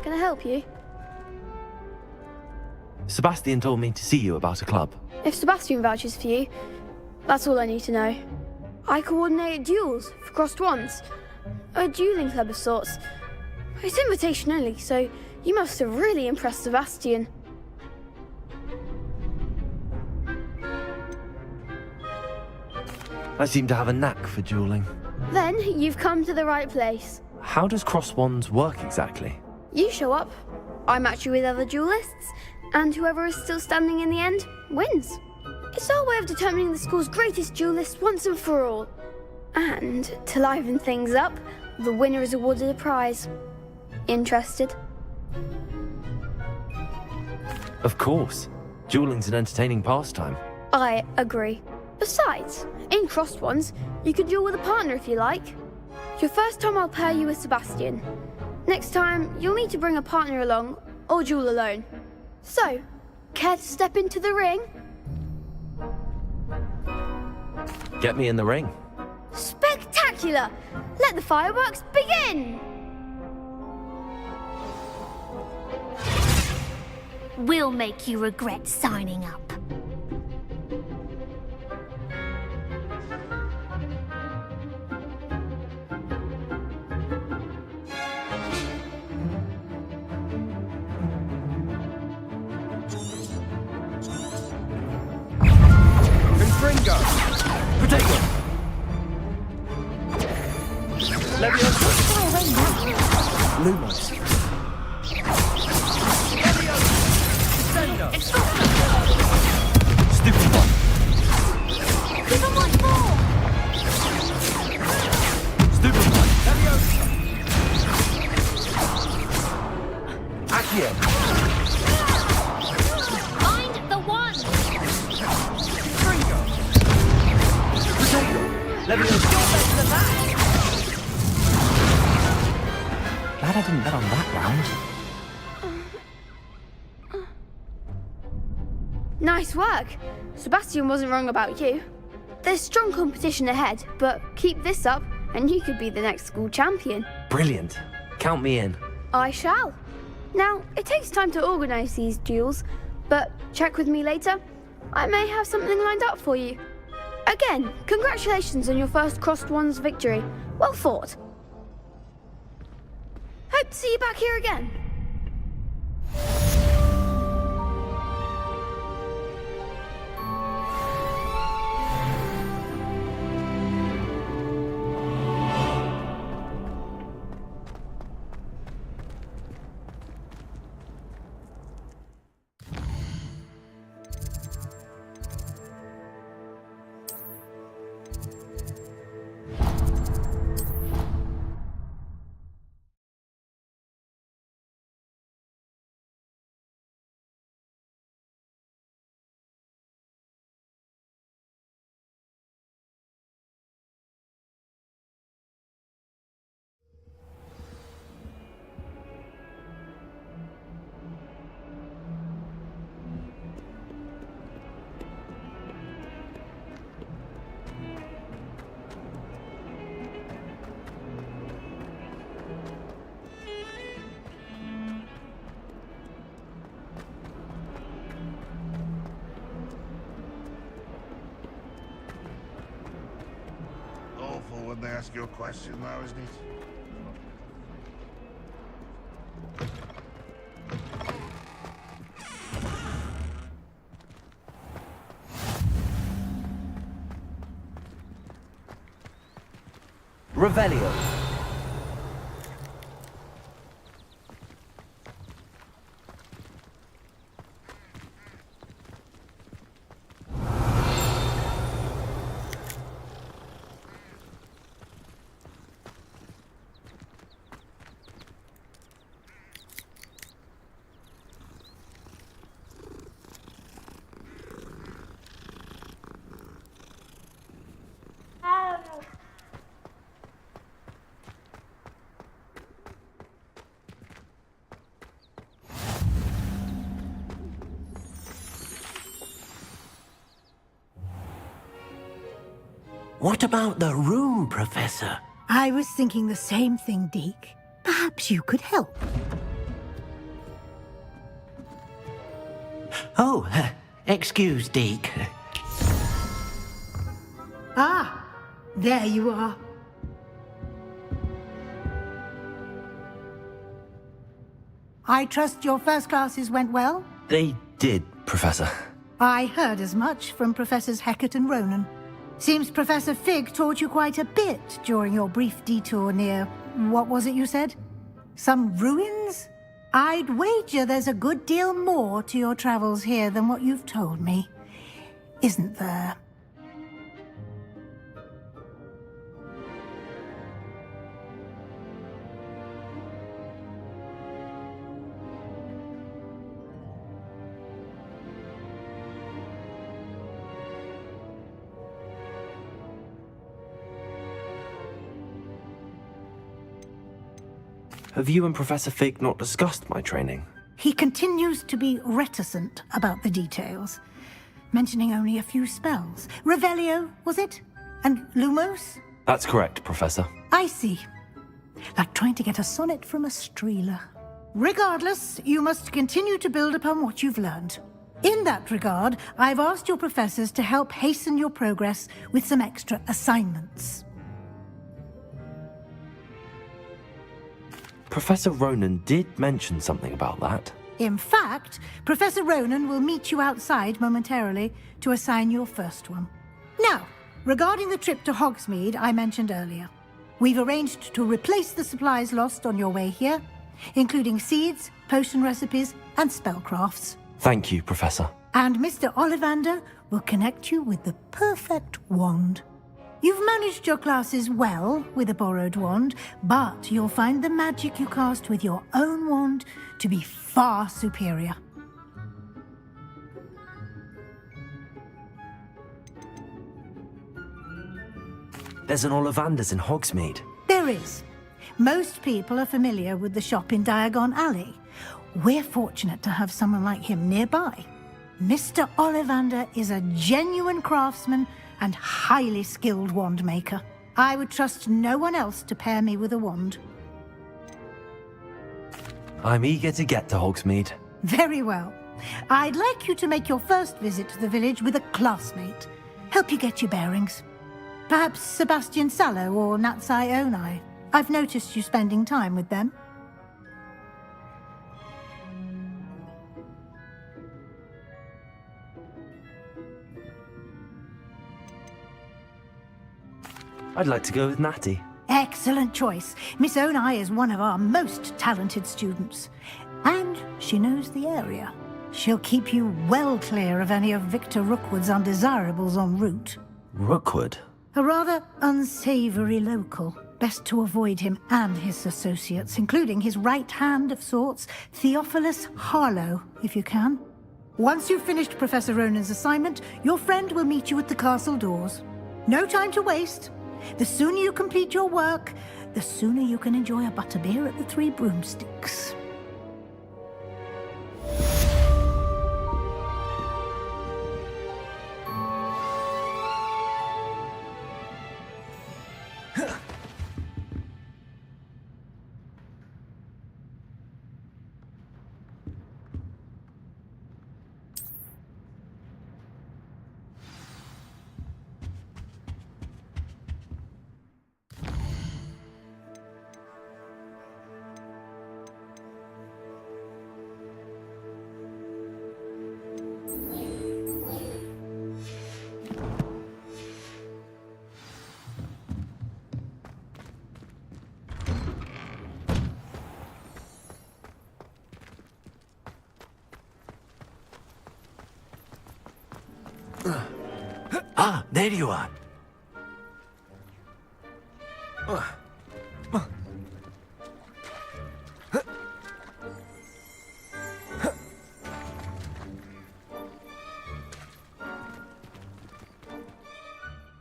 Can I help you? Sebastian told me to see you about a club. If Sebastian vouches for you, that's all I need to know. I coordinate duels for crossed wands. A dueling club of sorts. It's invitation only, so you must have really impressed Sebastian. I seem to have a knack for dueling. Then you've come to the right place. How does cross wands work exactly? You show up, I match you with other duelists, and whoever is still standing in the end wins. It's our way of determining the school's greatest duelist once and for all. And to liven things up, the winner is awarded a prize. Interested? Of course. Dueling's an entertaining pastime. I agree. Besides, in crossed ones, you can duel with a partner if you like. Your first time I'll pair you with Sebastian. Next time, you'll need to bring a partner along, or duel alone. So, care to step into the ring? Get me in the ring. Spectacular! Let the fireworks begin! We'll make you regret signing up. Confringo! Potato! Levioso! Lumos! Stupid one! Give him one more! Stupid one! Accio! Find the one! Fringo! Potato! Levioso! Glad I didn't bet on that round. Nice work. Sebastian wasn't wrong about you. There's strong competition ahead, but keep this up and you could be the next school champion. Brilliant. Count me in. I shall. Now, it takes time to organise these duels, but check with me later. I may have something lined up for you. Again, congratulations on your first crossed ones victory. Well fought. Hope to see you back here again. Awful when they ask you a question, though, isn't it? Revelio. What about the room, Professor? I was thinking the same thing, Deke. Perhaps you could help. Oh, excuse, Deke. Ah, there you are. I trust your first classes went well? They did, Professor. I heard as much from Professors Hecat and Ronan. Seems Professor Fig taught you quite a bit during your brief detour near... what was it you said? Some ruins? I'd wager there's a good deal more to your travels here than what you've told me. Isn't there? Have you and Professor Fig not discussed my training? He continues to be reticent about the details, mentioning only a few spells. Revelio, was it? And Lumos? That's correct, Professor. I see. Like trying to get a sonnet from a streeler. Regardless, you must continue to build upon what you've learned. In that regard, I've asked your professors to help hasten your progress with some extra assignments. Professor Ronan did mention something about that. In fact, Professor Ronan will meet you outside momentarily to assign your first one. Now, regarding the trip to Hogsmeade I mentioned earlier, we've arranged to replace the supplies lost on your way here, including seeds, potion recipes, and spellcrafts. Thank you, Professor. And Mr. Ollivander will connect you with the perfect wand. You've managed your classes well with a borrowed wand, but you'll find the magic you cast with your own wand to be far superior. There's an Ollivander's in Hogsmeade. There is. Most people are familiar with the shop in Diagon Alley. We're fortunate to have someone like him nearby. Mr. Ollivander is a genuine craftsman and highly skilled wand maker. I would trust no one else to pair me with a wand. I'm eager to get to Hogsmeade. Very well. I'd like you to make your first visit to the village with a classmate. Help you get your bearings. Perhaps Sebastian Sallow or Natsai Onai. I've noticed you spending time with them. I'd like to go with Natty. Excellent choice. Miss Onai is one of our most talented students. And she knows the area. She'll keep you well clear of any of Victor Rookwood's undesirables en route. Rookwood? A rather unsavory local. Best to avoid him and his associates, including his right hand of sorts, Theophilus Harlow, if you can. Once you've finished Professor Ronan's assignment, your friend will meet you at the castle doors. No time to waste. The sooner you complete your work, the sooner you can enjoy a butterbeer at the Three Broomsticks. Ah, there you are.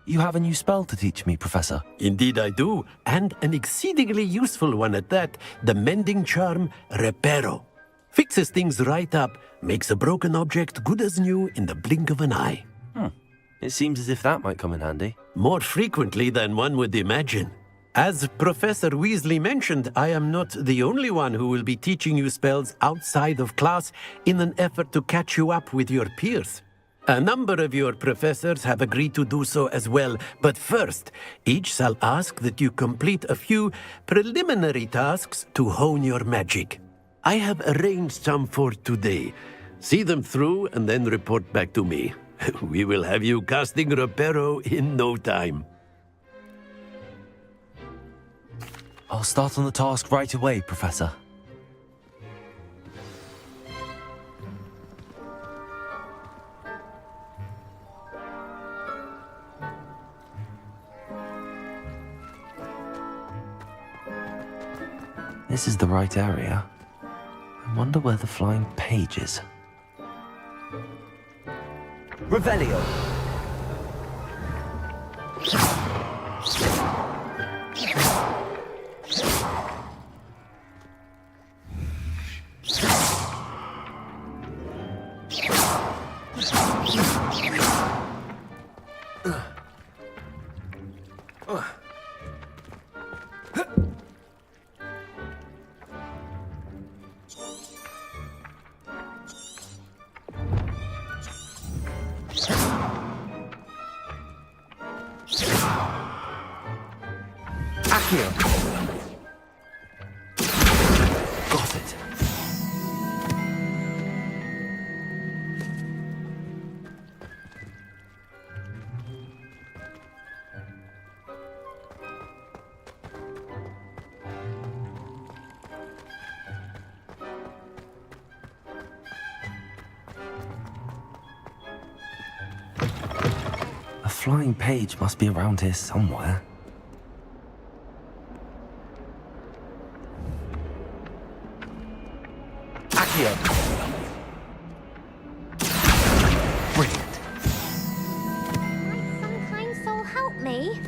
You have a new spell to teach me, Professor. Indeed I do, and an exceedingly useful one at that. The mending charm, Reparo. Fixes things right up, makes a broken object good as new in the blink of an eye. It seems as if that might come in handy. More frequently than one would imagine. As Professor Weasley mentioned, I am not the only one who will be teaching you spells outside of class in an effort to catch you up with your peers. A number of your professors have agreed to do so as well, but first, each shall ask that you complete a few preliminary tasks to hone your magic. I have arranged some for today. See them through and then report back to me. We will have you casting Reparo in no time. I'll start on the task right away, Professor. This is the right area. I wonder where the flying page is. Revelio! Got it. A flying page must be around here somewhere. Brilliant. Might some kind soul help me?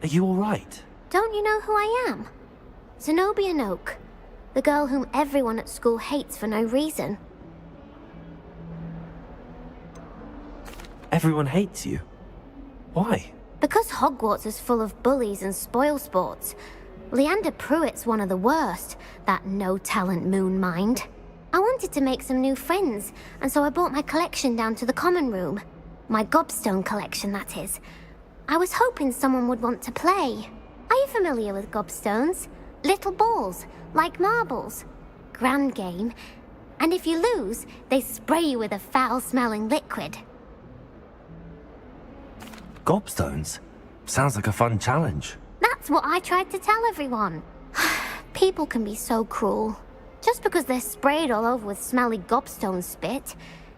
Are you all right? Don't you know who I am? Zenobia Noak, the girl whom everyone at school hates for no reason. Everyone hates you. Why? Because Hogwarts is full of bullies and spoilsports. Leander Pruitt's one of the worst, that no-talent moon mind. I wanted to make some new friends, and so I brought my collection down to the common room. My gobstone collection, that is. I was hoping someone would want to play. Are you familiar with gobstones? Little balls, like marbles. Grand game. And if you lose, they spray you with a foul-smelling liquid. Gobstones? Sounds like a fun challenge. That's what I tried to tell everyone. People can be so cruel. Just because they're sprayed all over with smelly gobstone spit,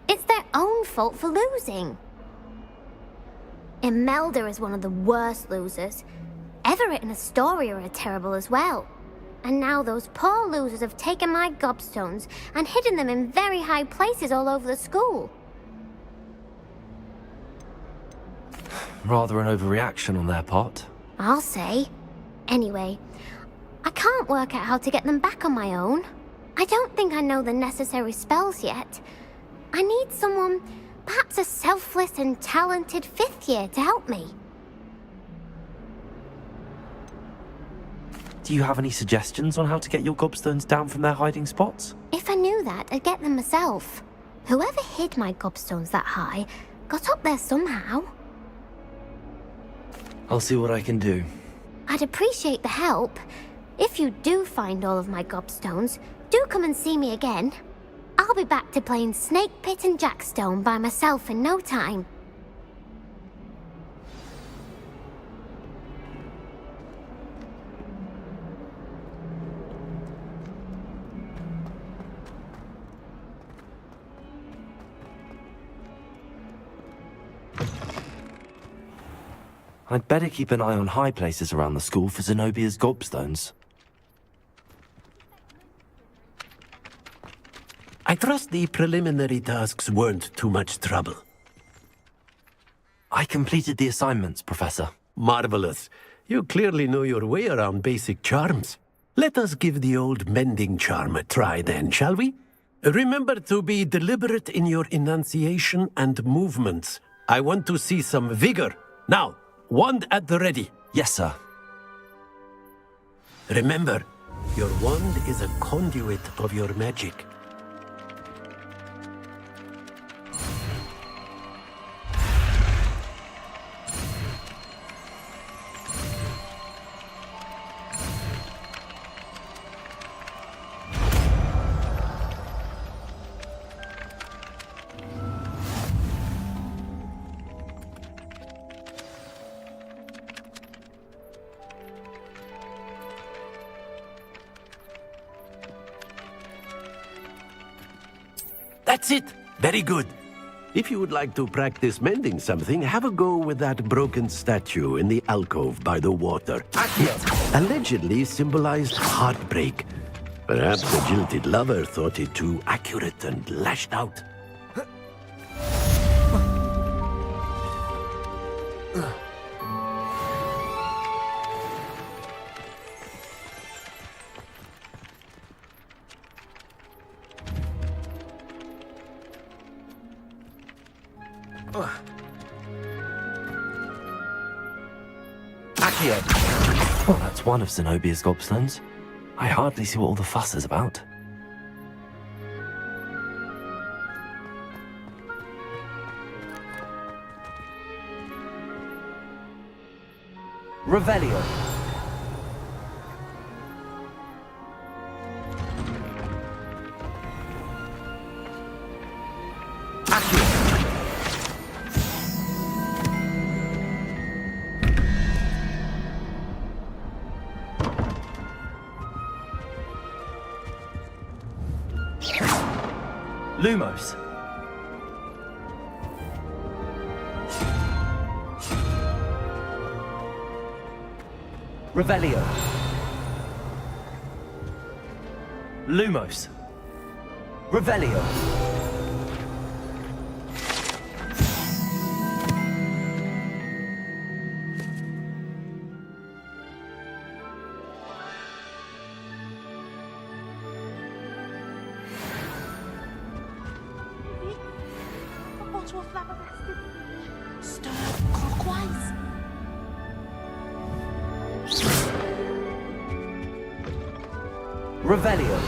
it's their own fault for losing. Imelda is one of the worst losers. Everett and Astoria are terrible as well. And now those poor losers have taken my gobstones and hidden them in very high places all over the school. Rather an overreaction on their part. I'll say. Anyway, I can't work out how to get them back on my own. I don't think I know the necessary spells yet. I need someone, perhaps a selfless and talented fifth year to help me. Do you have any suggestions on how to get your gobstones down from their hiding spots? If I knew that, I'd get them myself. Whoever hid my gobstones that high got up there somehow. I'll see what I can do. I'd appreciate the help. If you do find all of my gobstones, do come and see me again. I'll be back to playing Snake Pit and Jackstone by myself in no time. I'd better keep an eye on high places around the school for Zenobia's gobstones. I trust the preliminary tasks weren't too much trouble. I completed the assignments, Professor. Marvelous. You clearly know your way around basic charms. Let us give the old mending charm a try then, shall we? Remember to be deliberate in your enunciation and movements. I want to see some vigor. Now, wand at the ready. Yes, sir. Remember, your wand is a conduit of your magic. That's it! Very good. If you would like to practice mending something, have a go with that broken statue in the alcove by the water. Allegedly symbolized heartbreak. Perhaps the jilted lover thought it too accurate and lashed out. Well, that's one of Zenobia's gobstones. I hardly see what all the fuss is about. Revelio. Lumos. Revelio. Lumos. Revelio. A bottle of flabbergasted. Stir clockwise. Revelio.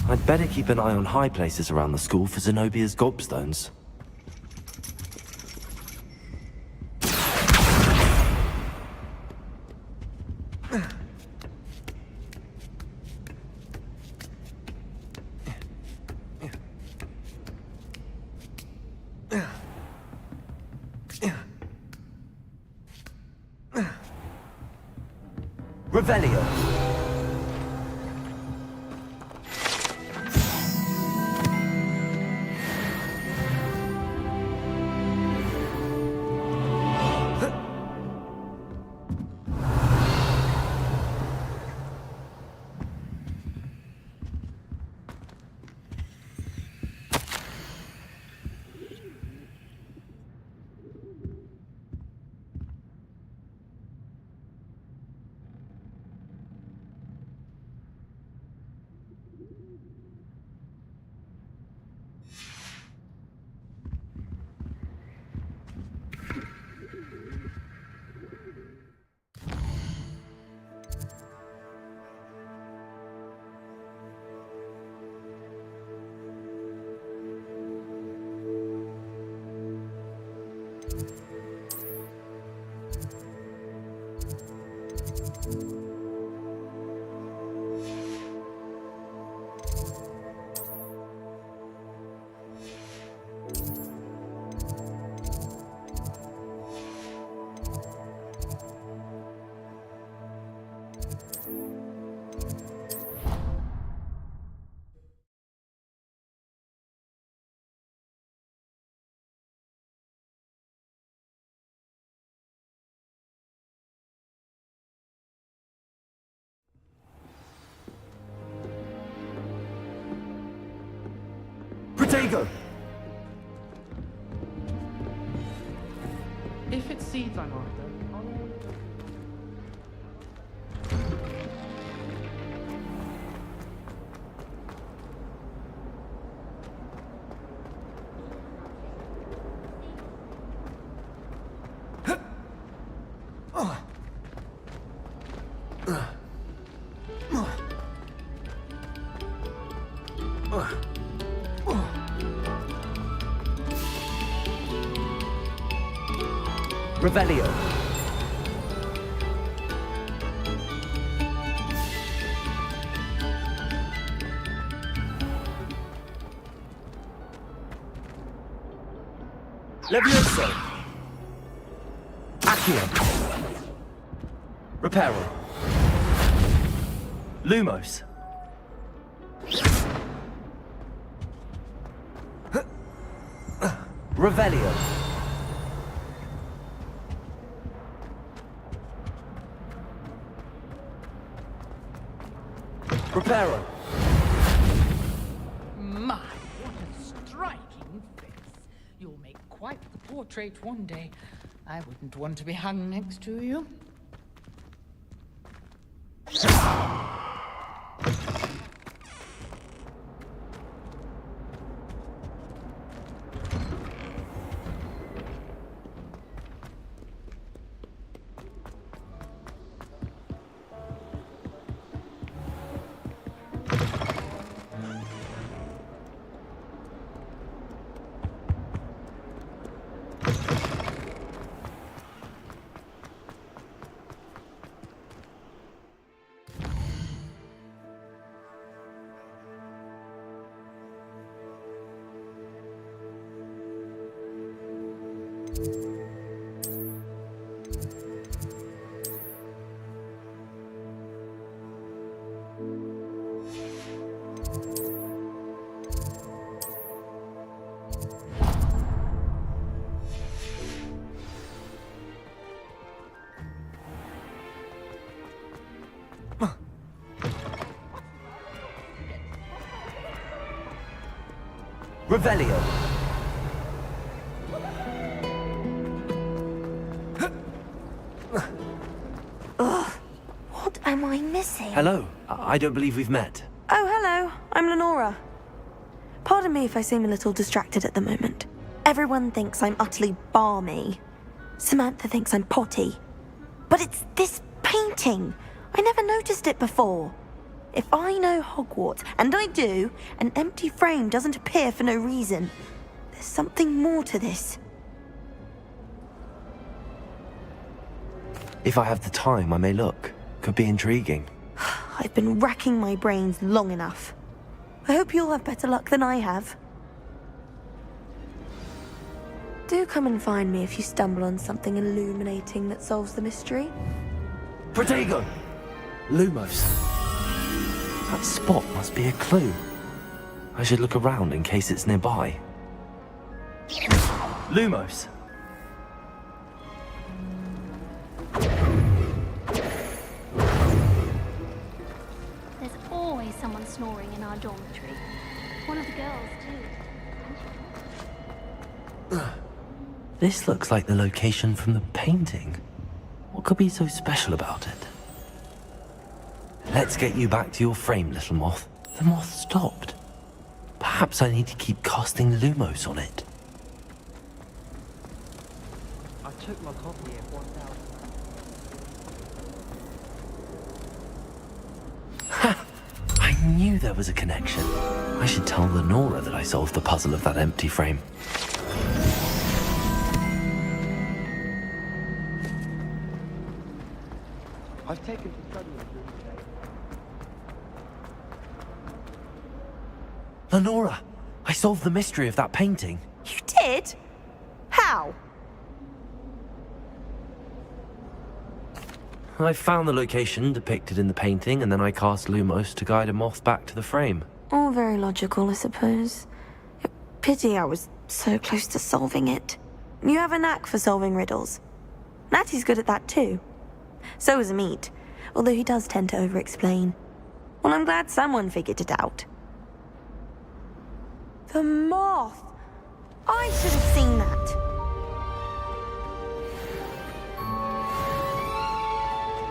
I'd better keep an eye on high places around the school for Zenobia's gobstones. Revelio. Protego! If it's seeds I'm after, Revelio. Levioso. Accio. Reparo. Lumos. Revelio. Reparo. My, what a striking face. You'll make quite the portrait one day. I wouldn't want to be hung next to you. Revelio. Ugh, what am I missing? Hello. I don't believe we've met. Oh, hello. I'm Lenora. Pardon me if I seem a little distracted at the moment. Everyone thinks I'm utterly balmy. Samantha thinks I'm potty. But it's this painting. I never noticed it before. If I know Hogwarts, and I do, an empty frame doesn't appear for no reason. There's something more to this. If I have the time, I may look. Could be intriguing. I've been racking my brains long enough. I hope you'll have better luck than I have. Do come and find me if you stumble on something illuminating that solves the mystery. Protego! Lumos. That spot must be a clue. I should look around in case it's nearby. Lumos. There's always someone snoring in our dormitory. One of the girls, too. This looks like the location from the painting. What could be so special about it? Let's get you back to your frame, little moth. The moth stopped. Perhaps I need to keep casting Lumos on it. I took my copy at 1,000. Ha! I knew there was a connection. I should tell Lenora that I solved the puzzle of that empty frame. I've taken to studying during the day. Lenora, I solved the mystery of that painting. You did? How? I found the location depicted in the painting, and then I cast Lumos to guide a moth back to the frame. All very logical, I suppose. Pity I was so close to solving it. You have a knack for solving riddles. Natty's good at that too. So is Amit, although he does tend to over-explain. Well, I'm glad someone figured it out. The moth! I should have seen that.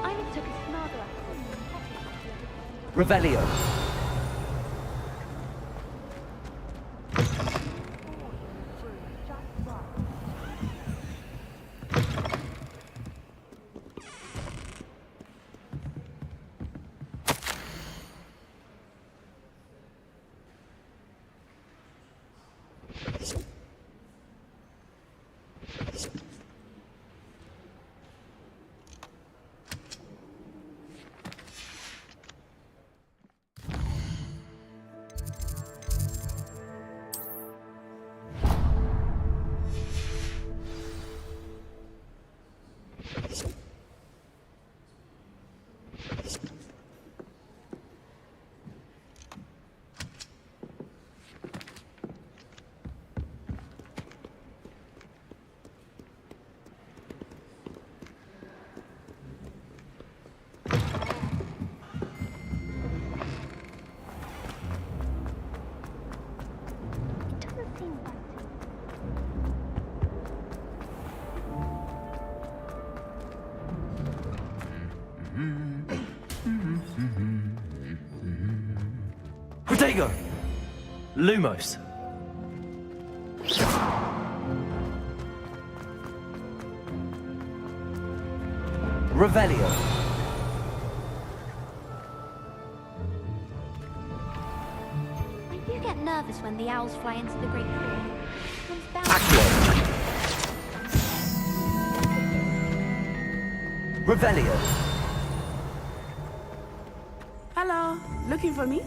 I took a snargle at Revelio. Protego! Lumos. Revelio. I do get nervous when the owls fly into the Great Hall. Revelio. Hello, looking for me?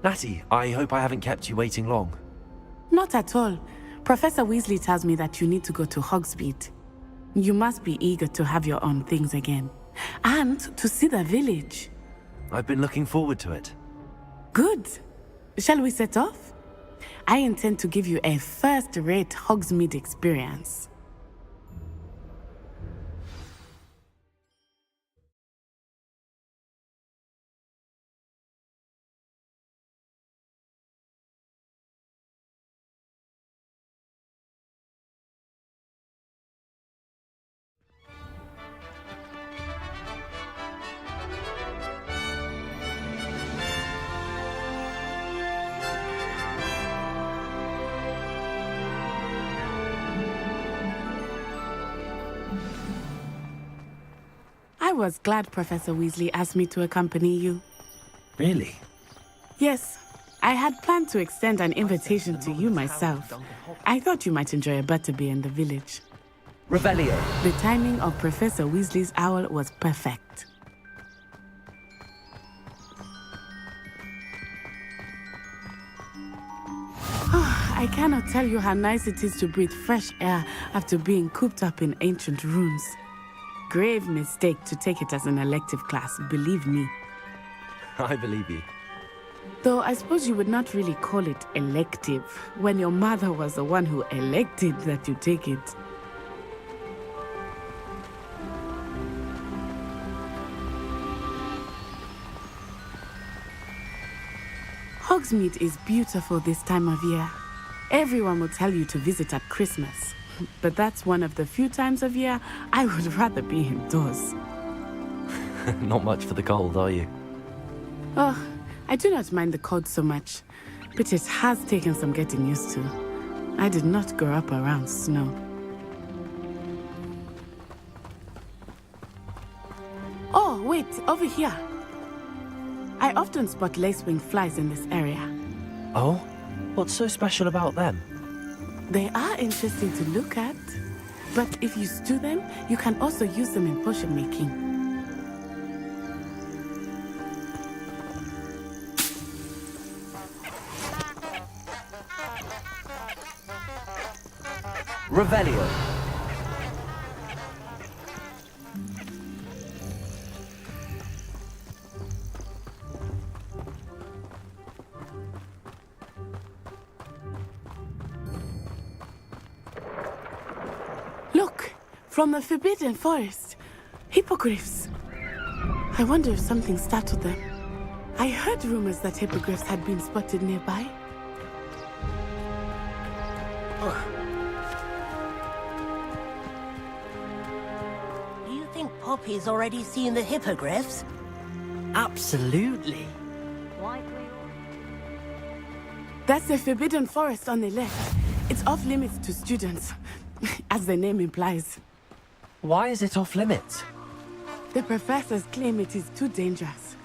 Natty, I hope I haven't kept you waiting long. Not at all. Professor Weasley tells me that you need to go to Hogsmeade. You must be eager to have your own things again. And to see the village. I've been looking forward to it. Good. Shall we set off? I intend to give you a first-rate Hogsmeade experience. I was glad Professor Weasley asked me to accompany you. Really? Yes, I had planned to extend an invitation to you myself. I thought you might enjoy a butterbeer in the village. Revelio. The timing of Professor Weasley's owl was perfect. I cannot tell you how nice it is to breathe fresh air after being cooped up in ancient rooms. Grave mistake to take it as an elective class, believe me. I believe you. Though I suppose you would not really call it elective when your mother was the one who elected that you take it. Hogsmeade is beautiful this time of year. Everyone will tell you to visit at Christmas. But that's one of the few times of year I would rather be indoors. Not much for the cold, are you? Oh, I do not mind the cold so much, but it has taken some getting used to. I did not grow up around snow. Oh, wait, over here. I often spot lacewing flies in this area. Oh? What's so special about them? They are interesting to look at, but if you stew them, you can also use them in potion making. Revelio. From the Forbidden Forest. Hippogriffs. I wonder if something startled them. I heard rumors that hippogriffs had been spotted nearby. Do you think Poppy's already seen the hippogriffs? Absolutely. That's the Forbidden Forest on the left. It's off limits to students, as the name implies. Why is it off limits? The professors claim it is too dangerous.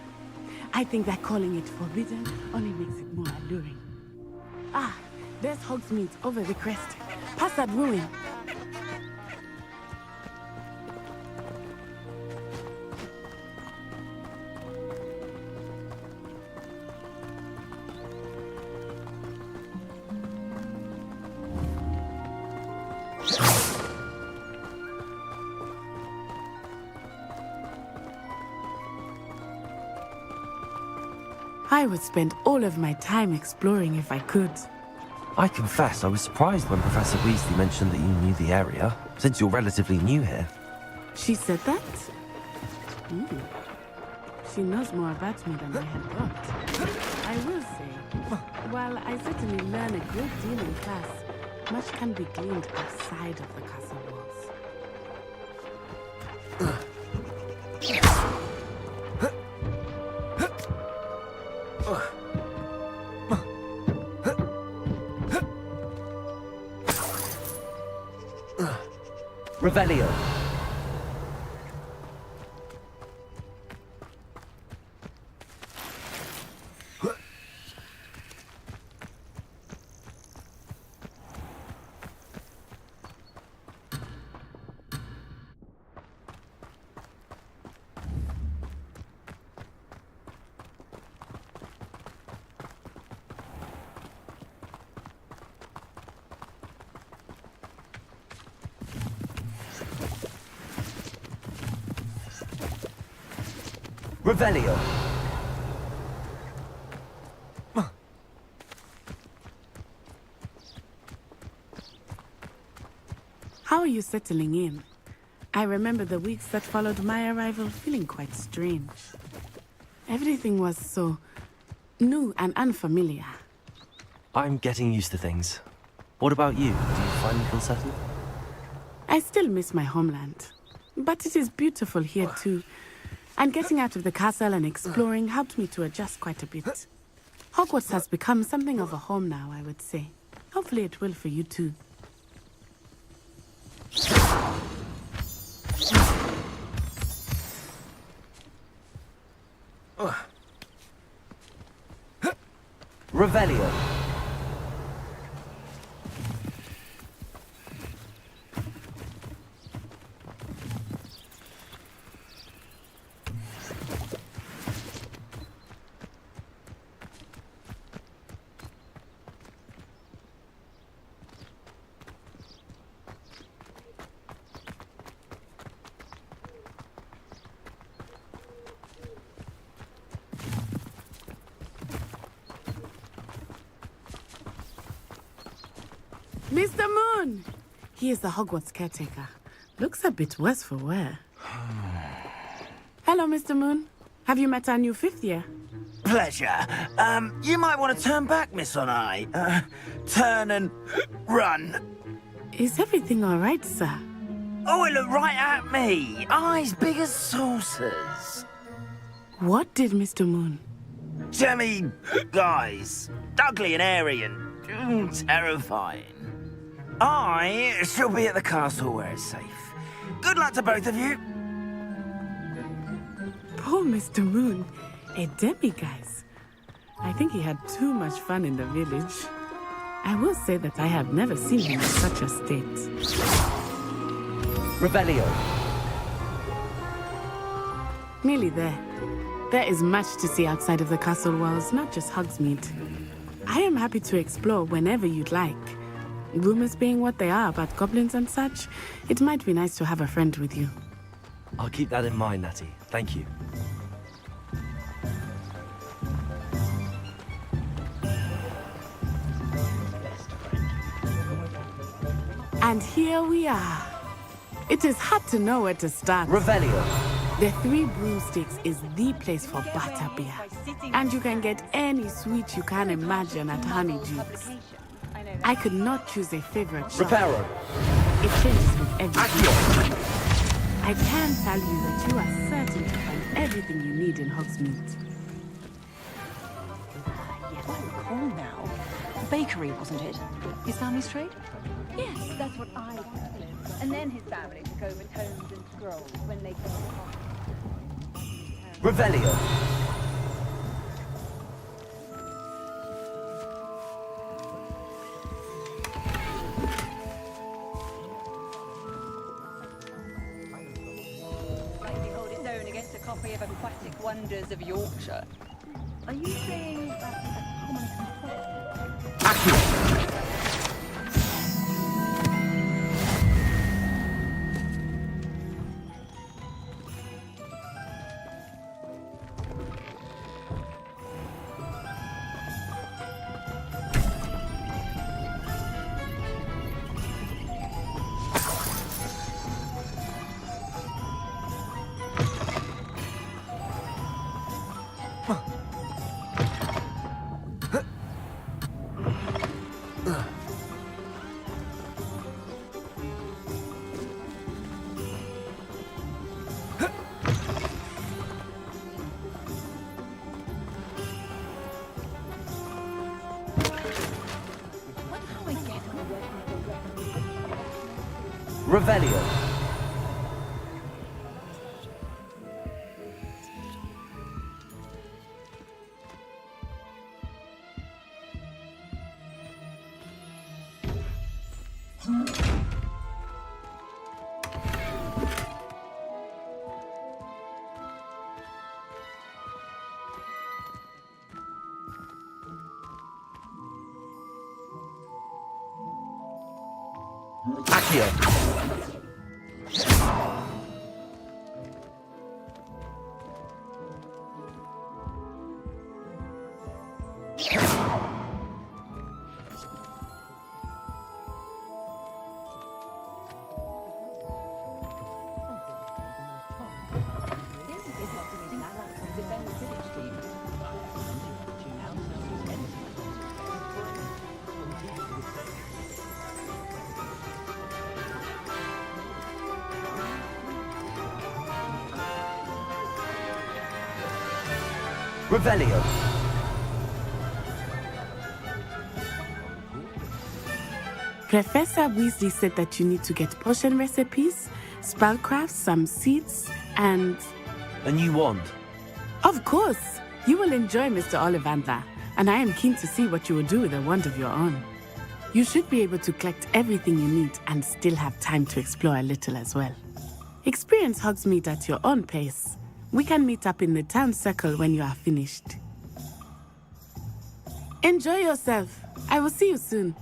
I think that calling it forbidden only makes it more alluring. Ah, there's Hogsmeade over the crest. Past that ruin. I would spend all of my time exploring if I could. I confess, I was surprised when Professor Weasley mentioned that you knew the area, since you're relatively new here. She said that? She knows more about me than I had thought. I will say, while I certainly learn a great deal in class, much can be gleaned outside of the castle walls. Revelio. Revelio. How are you settling in? I remember the weeks that followed my arrival feeling quite strange. Everything was so new and unfamiliar. I'm getting used to things. What about you? Do you finally feel settled? I still miss my homeland, but it is beautiful here too. And getting out of the castle and exploring helped me to adjust quite a bit. Hogwarts has become something of a home now, I would say. Hopefully it will for you too. Revelio. Mr. Moon! He is the Hogwarts caretaker. Looks a bit worse for wear. Hello, Mr. Moon. Have you met our new fifth year? Pleasure. You might want to turn back, Miss On-Eye. Turn and run. Is everything all right, sir? Oh, it looked right at me. Eyes big as saucers. What did Mr. Moon? Jemmy guys. Ugly and airy and terrifying. I shall be at the castle where it's safe. Good luck to both of you. Poor Mr. Moon. A demiguise. I think he had too much fun in the village. I will say that I have never seen him in such a state. Revelio. Nearly there. There is much to see outside of the castle walls, not just Hogsmeade. I am happy to explore whenever you'd like. Rumors being what they are about goblins and such, it might be nice to have a friend with you. I'll keep that in mind, Natty. Thank you. And here we are. It is hard to know where to start. Revelio. The Three Broomsticks is the place for butterbeer. And you can get any sweet you can imagine at Honeydukes. I could not choose a favorite shop. Reparo. It changes with everything. I can tell you that you are certain to find everything you need in Hogsmeade. Yes, I recall now. Bakery, wasn't it? His family's trade? Yes, that's what I heard. And then his family took over tomes and scrolls when they came to Revelio. Might hold its own against a copy of Aquatic Wonders of Yorkshire. Are you saying that's a common complaint? Revelio. Accio. Revelio. Professor Weasley said that you need to get potion recipes, spellcrafts, some seeds, and... A new wand. Of course! You will enjoy Mr. Ollivander, and I am keen to see what you will do with a wand of your own. You should be able to collect everything you need and still have time to explore a little as well. Experience Hogsmeade at your own pace. We can meet up in the town circle when you are finished. Enjoy yourself. I will see you soon.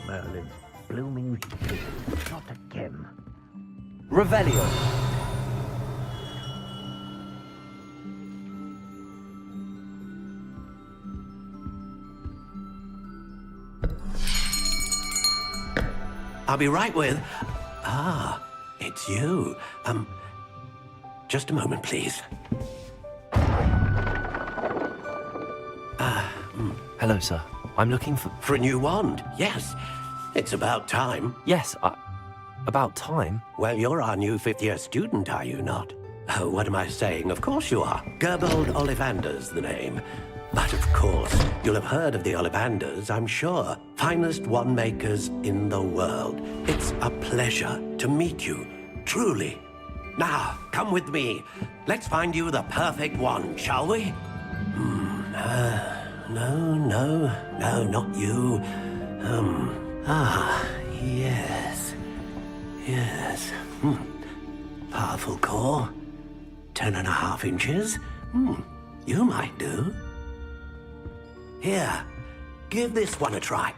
Merlin's blooming retreat. Not again. Revelio. I'll be right with... Ah, it's you. Just a moment, please. Hello, sir. I'm looking for... For a new wand, yes. It's about time. Yes, about time? Well, you're our new fifth-year student, are you not? Oh, what am I saying? Of course you are. Gerbold Ollivander's the name. But of course, you'll have heard of the Ollivanders, I'm sure. Finest wand makers in the world. It's a pleasure to meet you, truly. Now, come with me. Let's find you the perfect wand, shall we? No, not you. Yes. Powerful core. 10.5 inches. You might do. Here, give this one a try.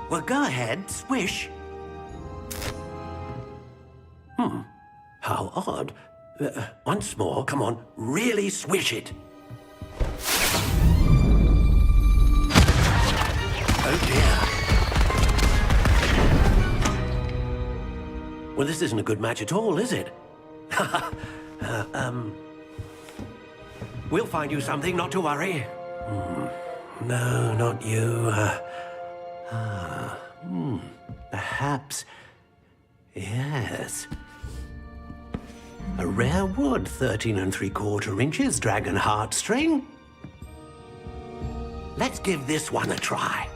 Well, go ahead, swish. How odd. Once more, come on, really swish it. Oh dear. Well, this isn't a good match at all, is it? We'll find you something, not to worry. No, not you. Perhaps. Yes. A rare wood, 13 3/4 inches, dragon heartstring. Let's give this one a try.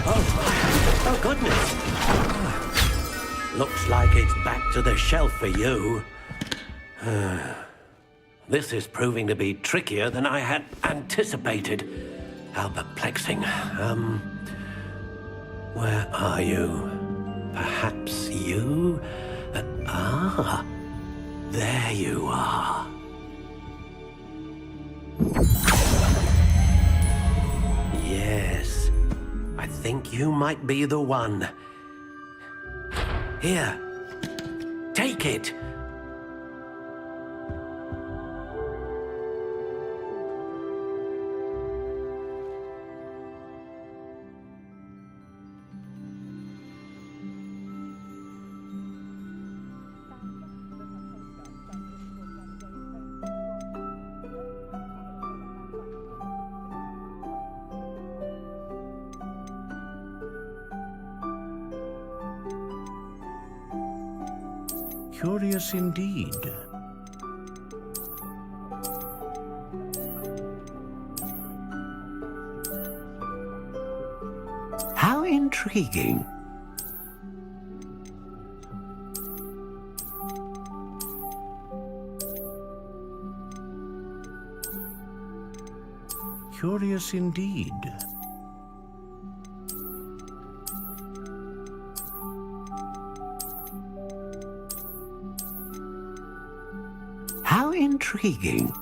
Oh, goodness. Looks like it's back to the shelf for you. This is proving to be trickier than I had anticipated. How perplexing. Where are you? Perhaps you? There you are. Yes, I think you might be the one. Here, take it. Curious indeed. How intriguing. Curious indeed. How intriguing.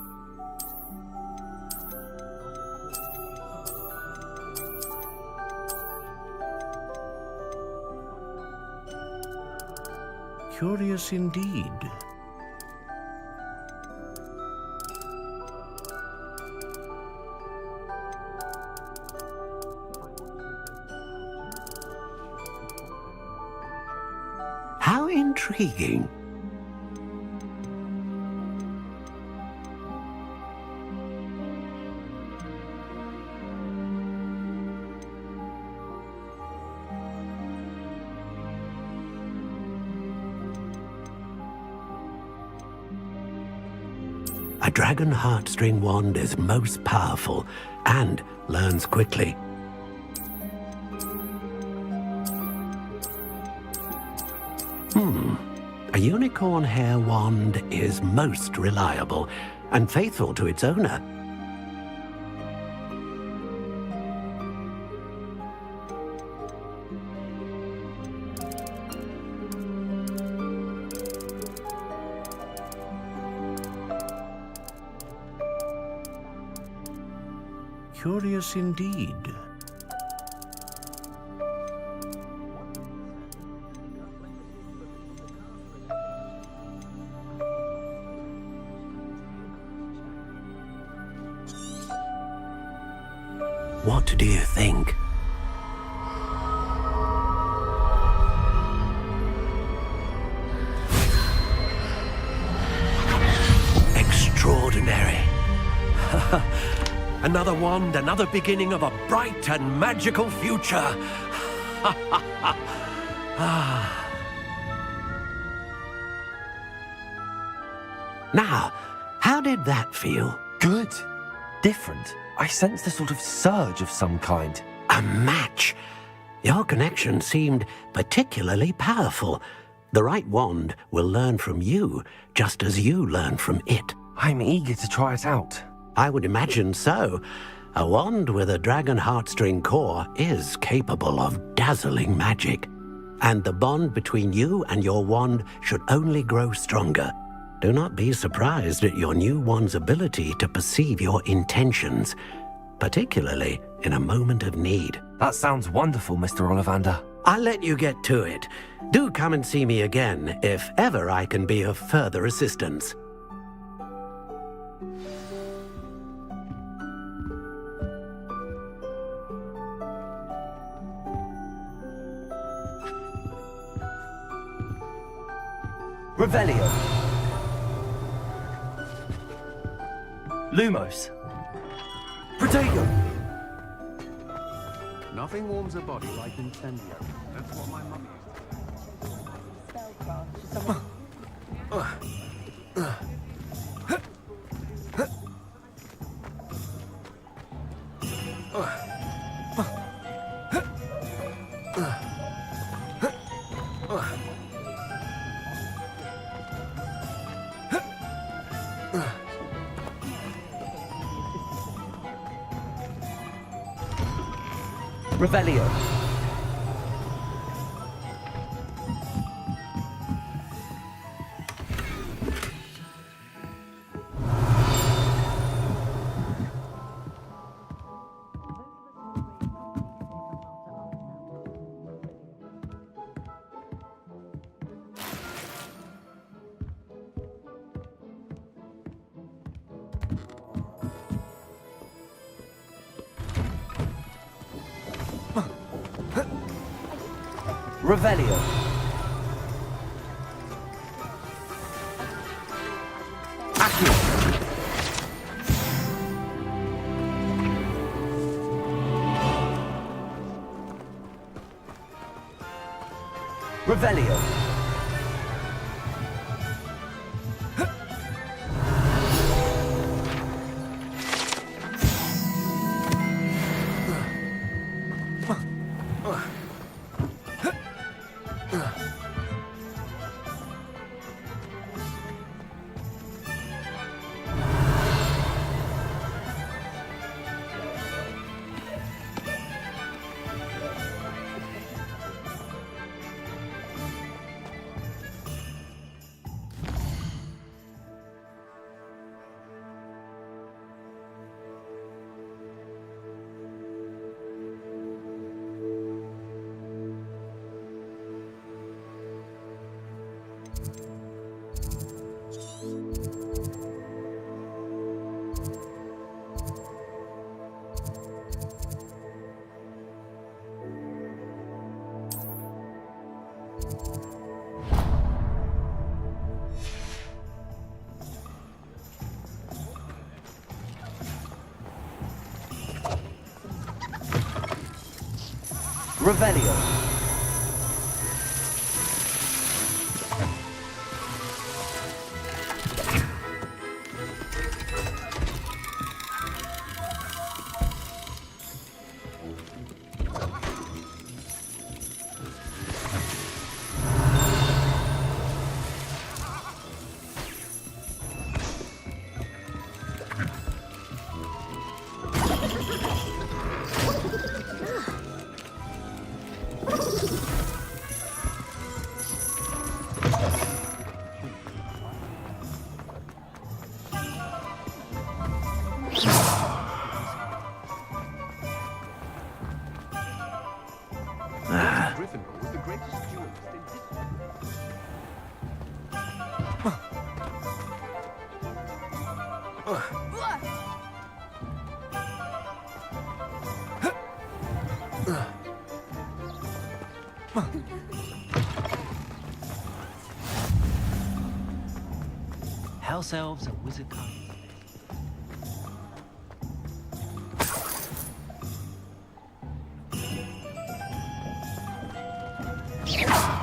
Curious indeed. How intriguing. A dragon heartstring wand is most powerful and learns quickly. A unicorn hair wand is most reliable and faithful to its owner. Curious indeed. What do you think? Extraordinary. Another wand, another beginning of a bright and magical future. Now, how did that feel? Good. Different. I sensed a sort of surge of some kind. A match. Your connection seemed particularly powerful. The right wand will learn from you, just as you learn from it. I'm eager to try it out. I would imagine so. A wand with a dragon heartstring core is capable of dazzling magic. And the bond between you and your wand should only grow stronger. Do not be surprised at your new wand's ability to perceive your intentions, particularly in a moment of need. That sounds wonderful, Mr. Ollivander. I'll let you get to it. Do come and see me again if ever I can be of further assistance. Revelio. Lumos. Protego. Nothing warms a body like incendio. That's what my mum Revelio. Revelio. Accio. Revelio. Revelio. House elves and wizard kind. Yeah.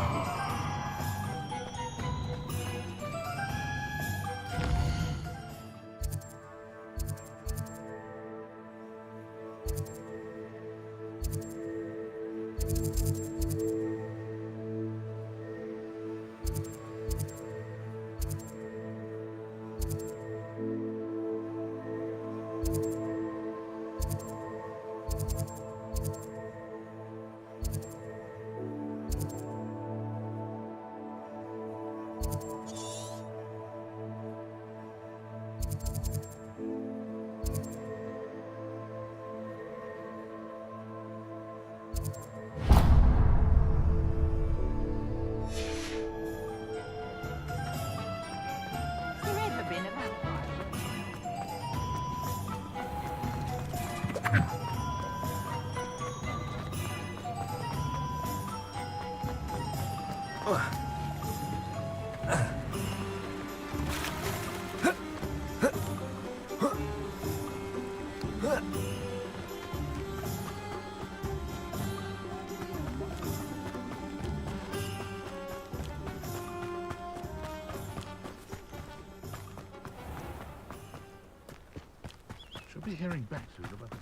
Should be hearing back soon about the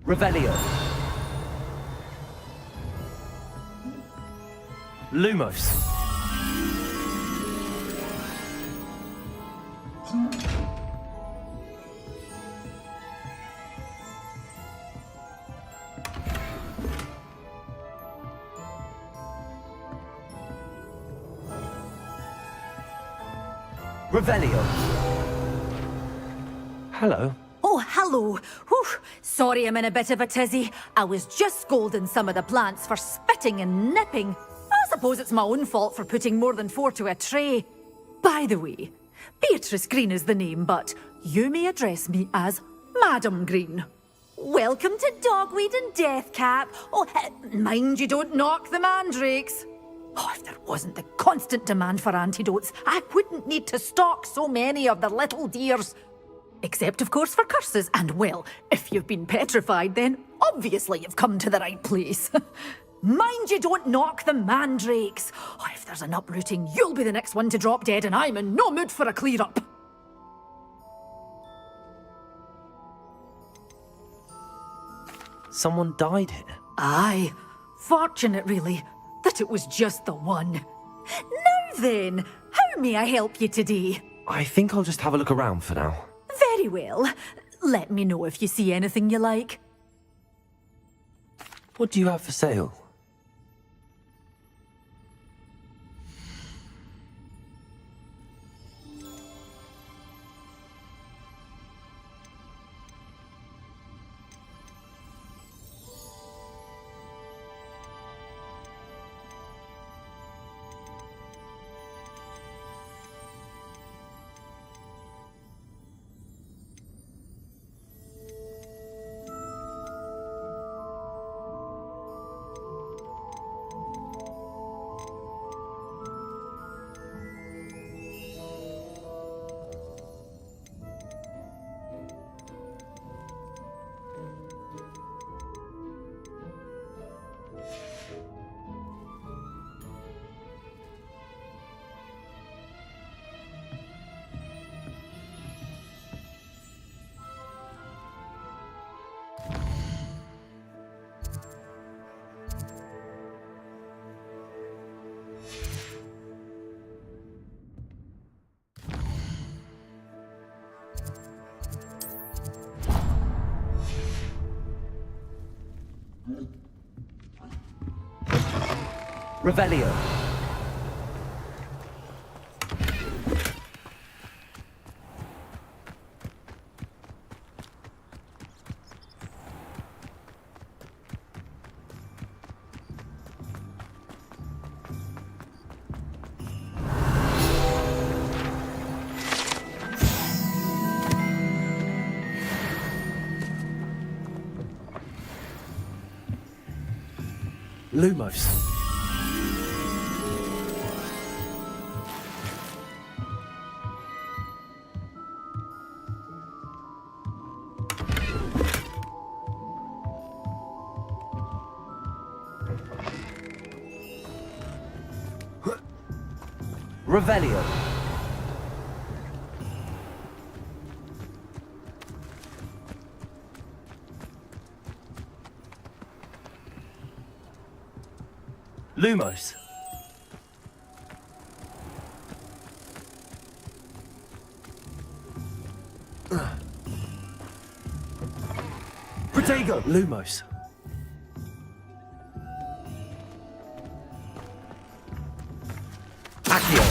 Revelio. Lumos. Revelio. Hello. Oh, hello. Whew. Sorry I'm in a bit of a tizzy. I was just scolding some of the plants for spitting and nipping. I suppose it's my own fault for putting more than 4 to a tray. By the way, Beatrice Green is the name, but you may address me as Madam Green. Welcome to Dogweed and Deathcap. Oh, mind you don't knock the mandrakes. Oh, if there wasn't the constant demand for antidotes, I wouldn't need to stock so many of the little dears. Except, of course, for curses. And, well, if you've been petrified, then obviously you've come to the right place. Mind you don't knock the mandrakes. Oh, if there's an uprooting, you'll be the next one to drop dead, and I'm in no mood for a clear-up. Someone died here. Aye. Fortunate, really, that it was just the one. Now then, how may I help you today? I think I'll just have a look around for now. Very well. Let me know if you see anything you like. What do you have for sale? Revelio. Lumos. Revelio. Lumos. Protego. Lumos. Accio.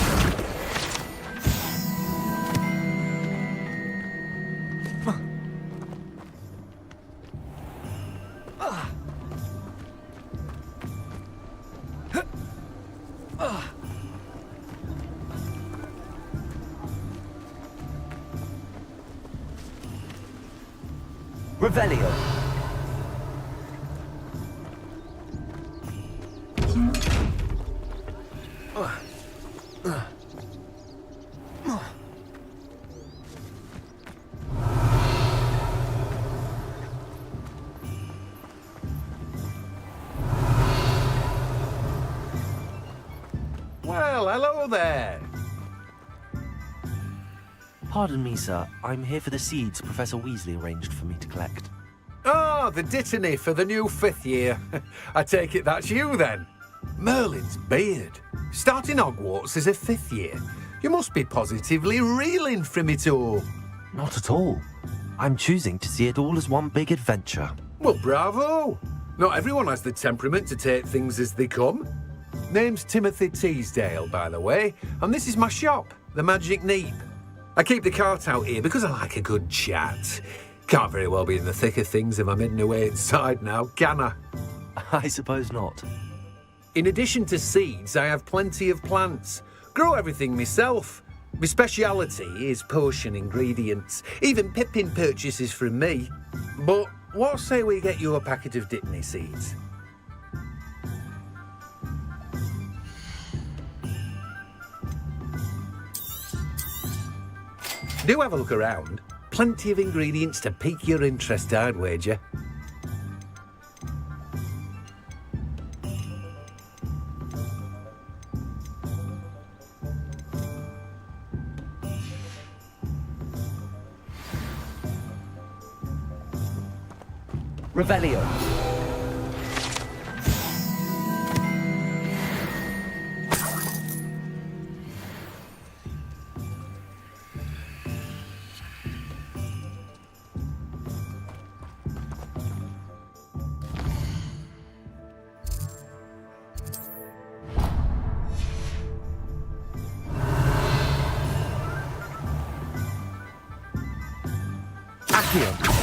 Revelio. Well, hello there. Pardon me, sir. I'm here for the seeds Professor Weasley arranged for me to collect. Oh, the dittany for the new 5th year. I take it that's you, then. Merlin's beard. Starting Hogwarts as a 5th year. You must be positively reeling from it all. Not at all. I'm choosing to see it all as one big adventure. Well, bravo. Not everyone has the temperament to take things as they come. Name's Timothy Teasdale, by the way, and this is my shop, the Magic Neep. I keep the cart out here because I like a good chat. Can't very well be in the thick of things if I'm hidden away inside now, can I? I suppose not. In addition to seeds, I have plenty of plants. Grow everything myself. My speciality is potion ingredients. Even Pippin purchases from me. But what say we get you a packet of Dittany seeds? Do have a look around. Plenty of ingredients to pique your interest, I'd wager. Revelio. Accio.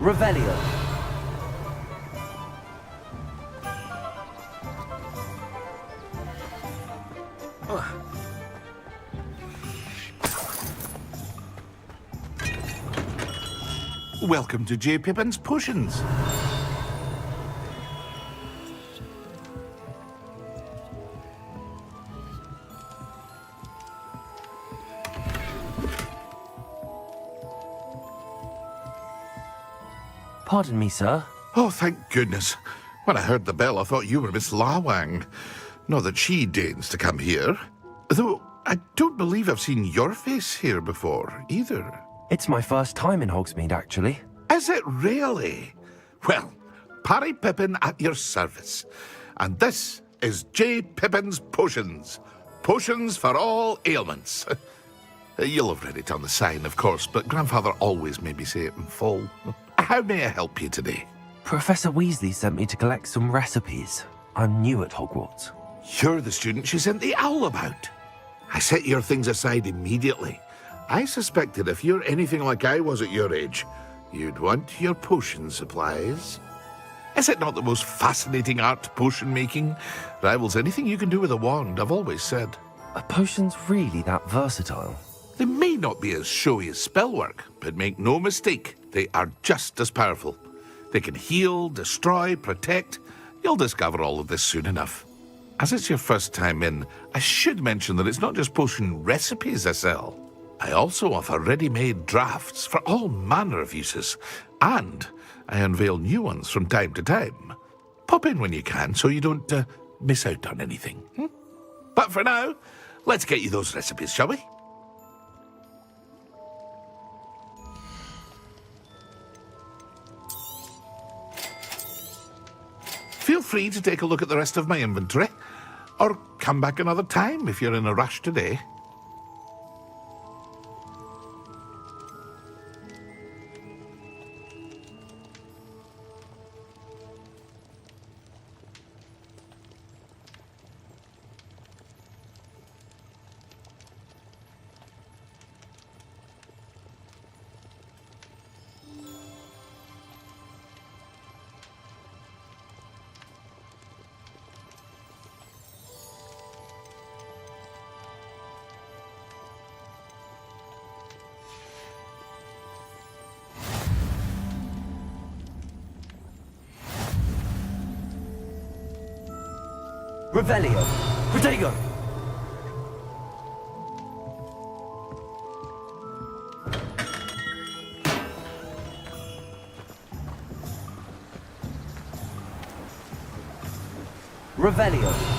Revelio. Welcome to J. Pippin's Potions. Pardon me, sir. Oh, thank goodness. When I heard the bell, I thought you were Miss Lawang. Not that she deigns to come here. Though I don't believe I've seen your face here before, either. It's my first time in Hogsmeade, actually. Is it really? Well, Parry Pippin at your service. And this is J. Pippin's Potions. Potions for all ailments. You'll have read it on the sign, of course, but Grandfather always made me say it in full. How may I help you today? Professor Weasley sent me to collect some recipes. I'm new at Hogwarts. You're the student she sent the owl about. I set your things aside immediately. I suspected if you're anything like I was at your age, you'd want your potion supplies. Is it not the most fascinating art, potion making? Rivals anything you can do with a wand, I've always said. Are potions really that versatile? They may not be as showy as spellwork, but make no mistake, they are just as powerful. They can heal, destroy, protect. You'll discover all of this soon enough. As it's your first time in, I should mention that it's not just potion recipes I sell. I also offer ready-made drafts for all manner of uses, and I unveil new ones from time to time. Pop in when you can so you don't miss out on anything. But for now, let's get you those recipes, shall we? Feel free to take a look at the rest of my inventory. Or come back another time if you're in a rush today. Revelio! Protego! Revelio!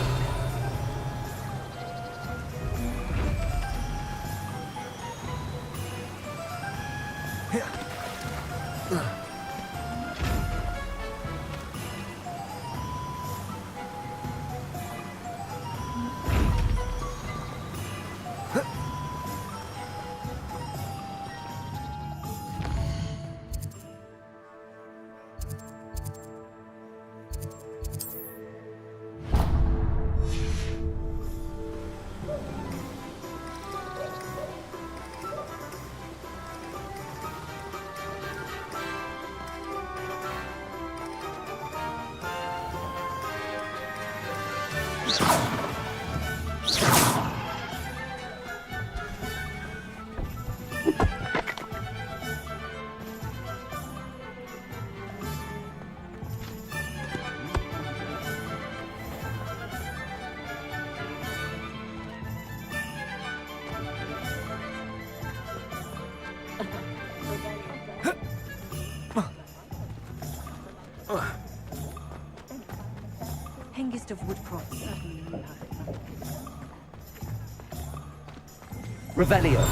Hengist of Woodcroft certainly Revelio!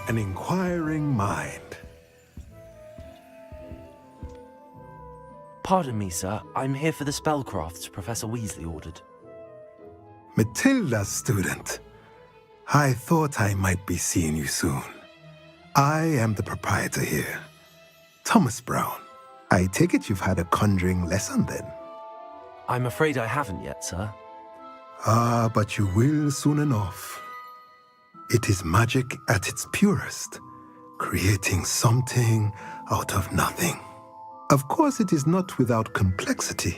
An inquiring mind. Pardon me, sir. I'm here for the spellcrafts Professor Weasley ordered. Matilda's student. I thought I might be seeing you soon. I am the proprietor here, Thomas Brown. I take it you've had a conjuring lesson then? I'm afraid I haven't yet, sir. Ah, but you will soon enough. It is magic at its purest, creating something out of nothing. Of course, it is not without complexity,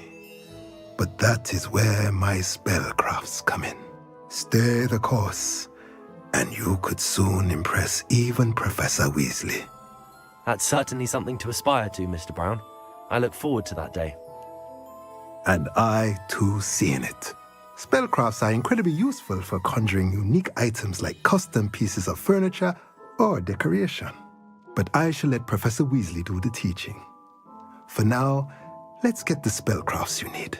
but that is where my spellcrafts come in. Stay the course, and you could soon impress even Professor Weasley. That's certainly something to aspire to, Mr. Brown. I look forward to that day. And I, too, seeing it. Spellcrafts are incredibly useful for conjuring unique items like custom pieces of furniture or decoration. But I shall let Professor Weasley do the teaching. For now, let's get the spellcrafts you need.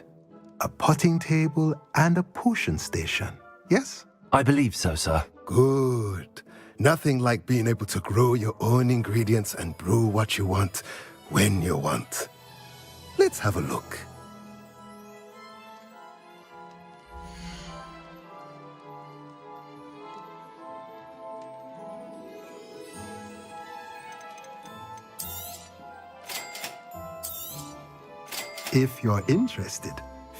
A potting table and a potion station, yes? I believe so, sir. Good. Nothing like being able to grow your own ingredients and brew what you want when you want. Let's have a look. If you're interested,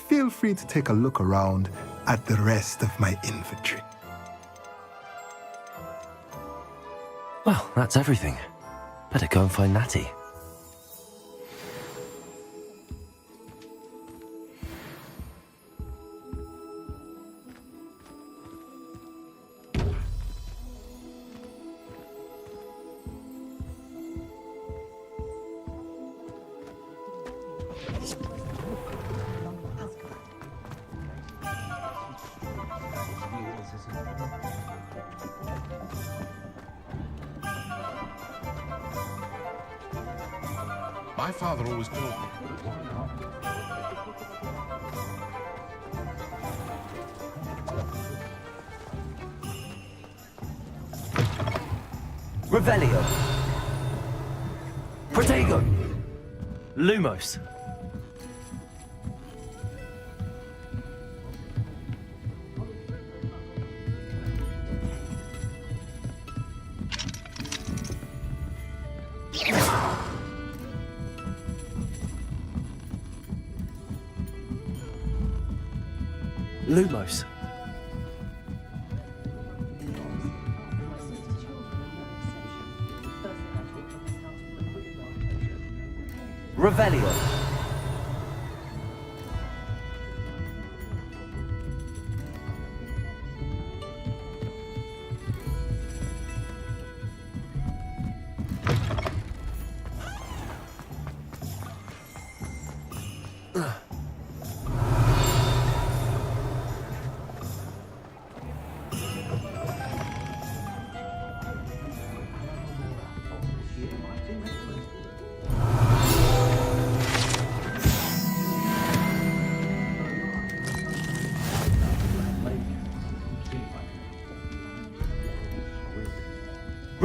feel free to take a look around at the rest of my inventory. Well, that's everything. Better go and find Natty. My father always told me. Revelio! Protego! Lumos. Lumos. Revelio.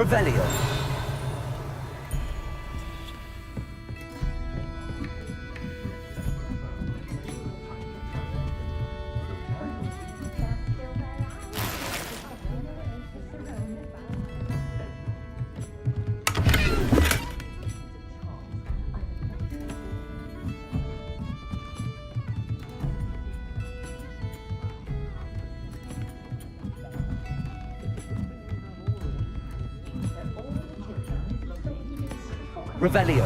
Revelio. Revelio.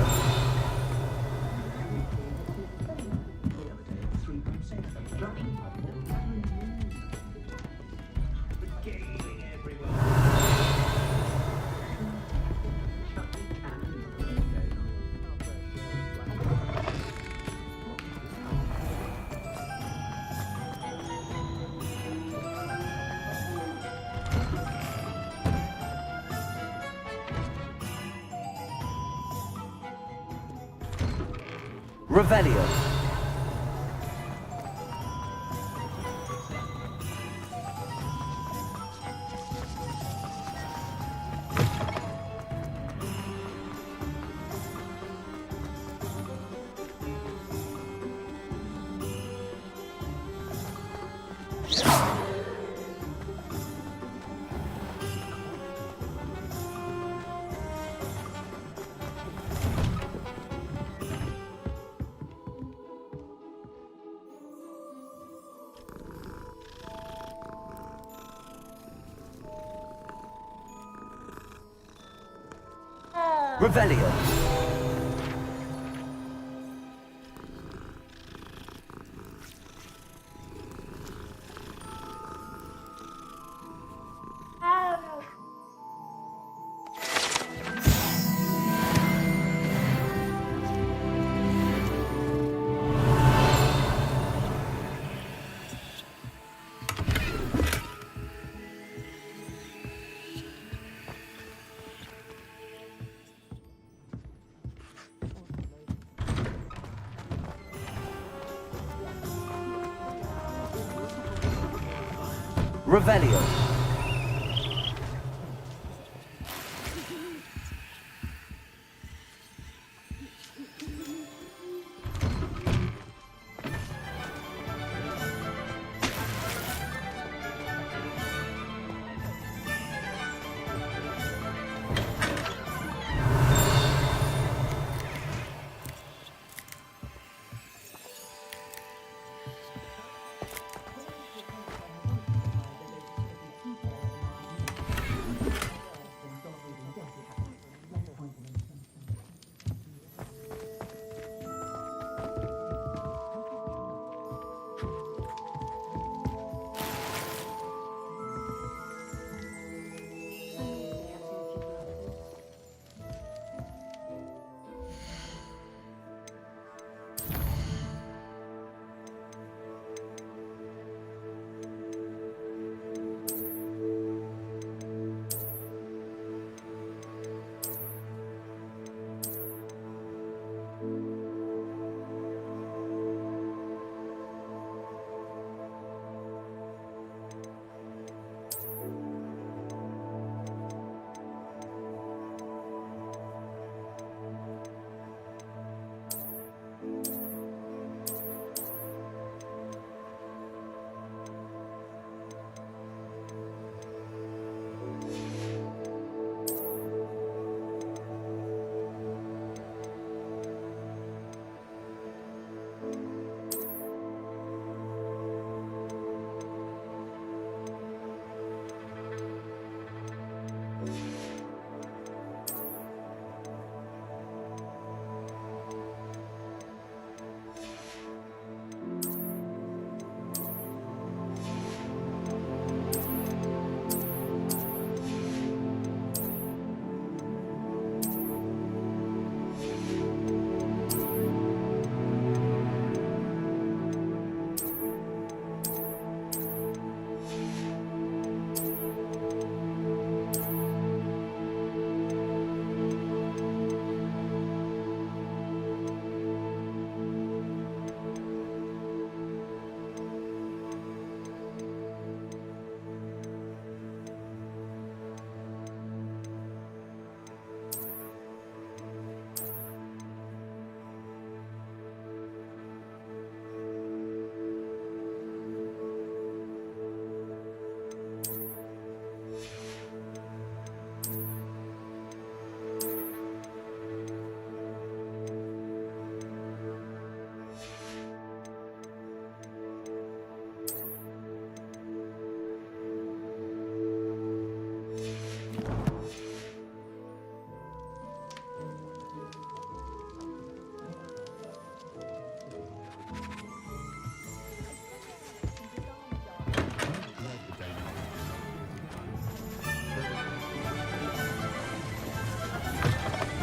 Revelio. Revelio. Revelio.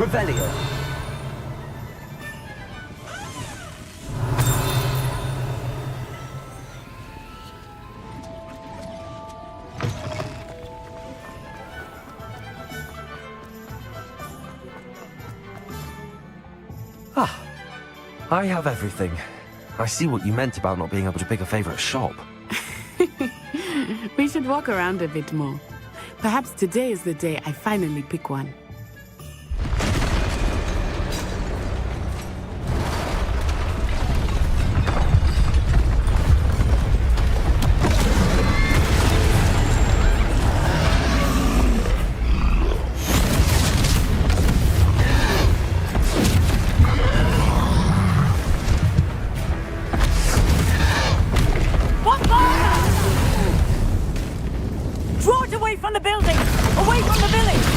Revelio. Ah, I have everything. I see what you meant about not being able to pick a favorite shop. We should walk around a bit more. Perhaps today is the day I finally pick one. Draw it away from the building! Away from the village!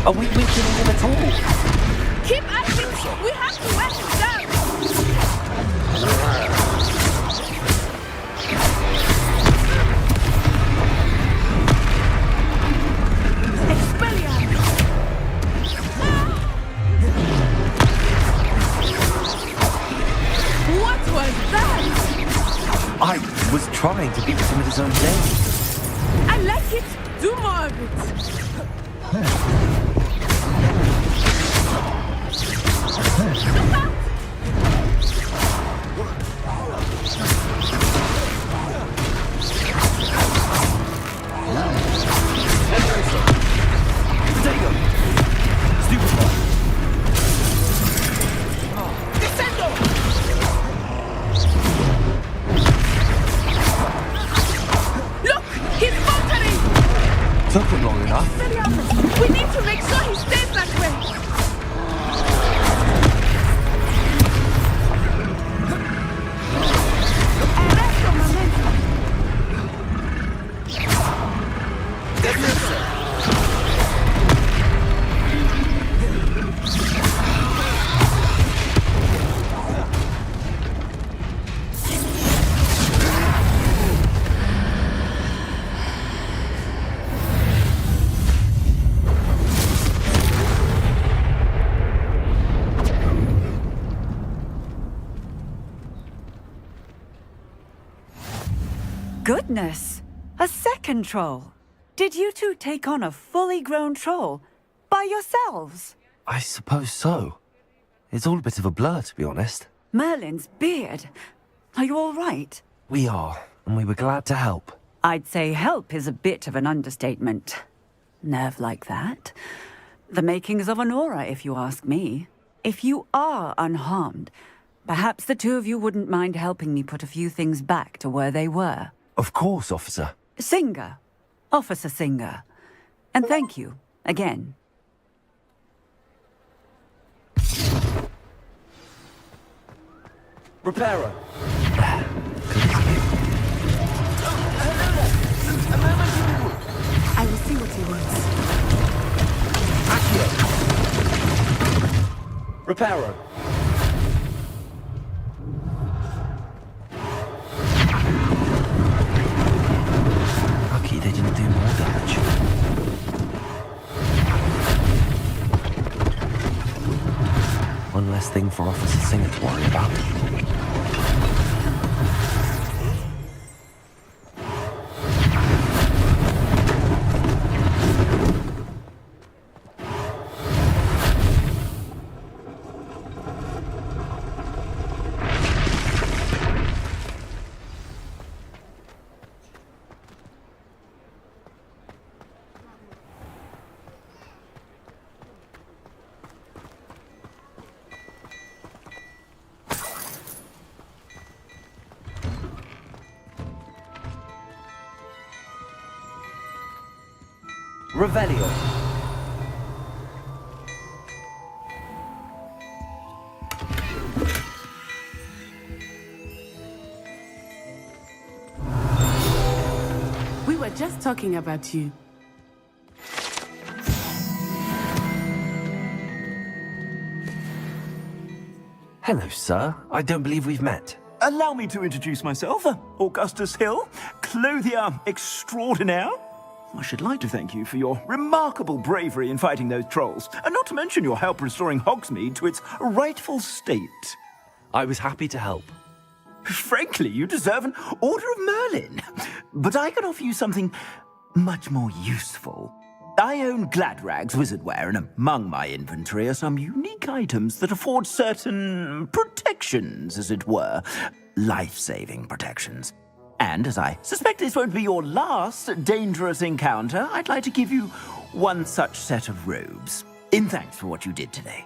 Are we weakening him at all? Keep at him! We have to let him down! Expelliarmus! What was that? I was trying to beat him at his own game. I like it! Do more of it! Look out! Look! He's faltering! Took him long enough. We need to make sure he stays that way! Goodness! A second troll! Did you two take on a fully grown troll? By yourselves? I suppose so. It's all a bit of a blur, to be honest. Merlin's beard. Are you all right? We are, and we were glad to help. I'd say help is a bit of an understatement. Nerve like that. The makings of an aura, if you ask me. If you are unharmed, perhaps the two of you wouldn't mind helping me put a few things back to where they were. Of course, officer. Singer. Officer Singer. And thank you, again. Reparo. I will see what he wants. Reparo. Lucky they didn't do more damage. One less thing for Officer Singer to worry about. Revelio. We were just talking about you. Hello, sir. I don't believe we've met. Allow me to introduce myself, Augustus Hill, clothier extraordinaire. I should like to thank you for your remarkable bravery in fighting those trolls, and not to mention your help restoring Hogsmeade to its rightful state. I was happy to help. Frankly, you deserve an Order of Merlin. But I can offer you something much more useful. I own Gladrag's wizardware, and among my inventory are some unique items that afford certain protections, as it were. Life-saving protections. And as I suspect this won't be your last dangerous encounter, I'd like to give you one such set of robes, in thanks for what you did today.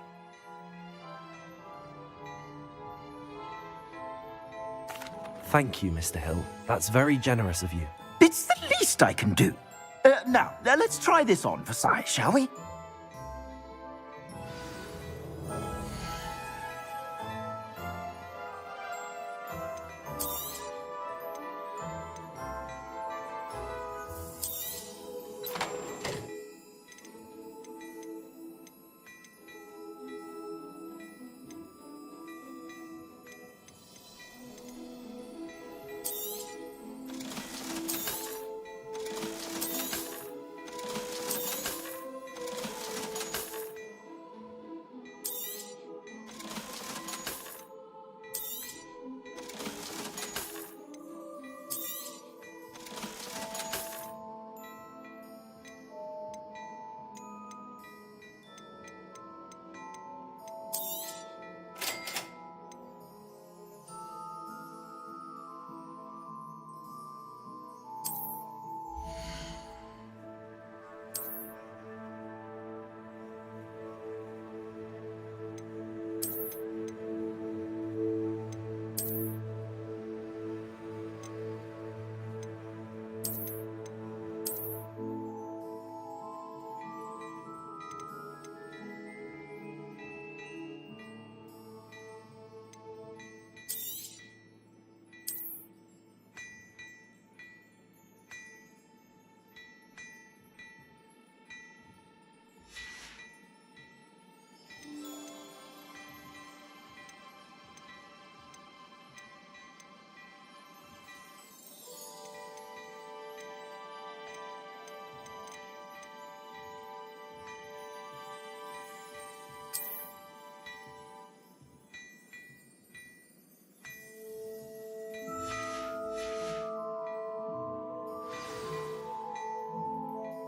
Thank you, Mr. Hill. That's very generous of you. It's the least I can do. Now, let's try this on for size, shall we?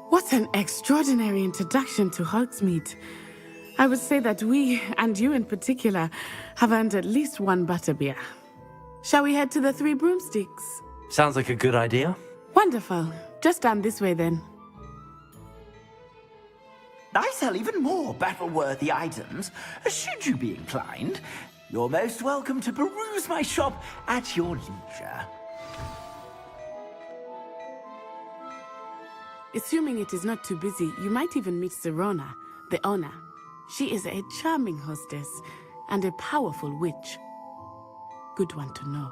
What an extraordinary introduction to Hogsmeade. I would say that we, and you in particular, have earned at least one butterbeer. Shall we head to the Three Broomsticks? Sounds like a good idea. Wonderful. Just down this way then. I sell even more battle-worthy items. Should you be inclined, you're most welcome to peruse my shop at your leisure. Assuming it is not too busy, you might even meet Serona, the owner. She is a charming hostess and a powerful witch. Good one to know.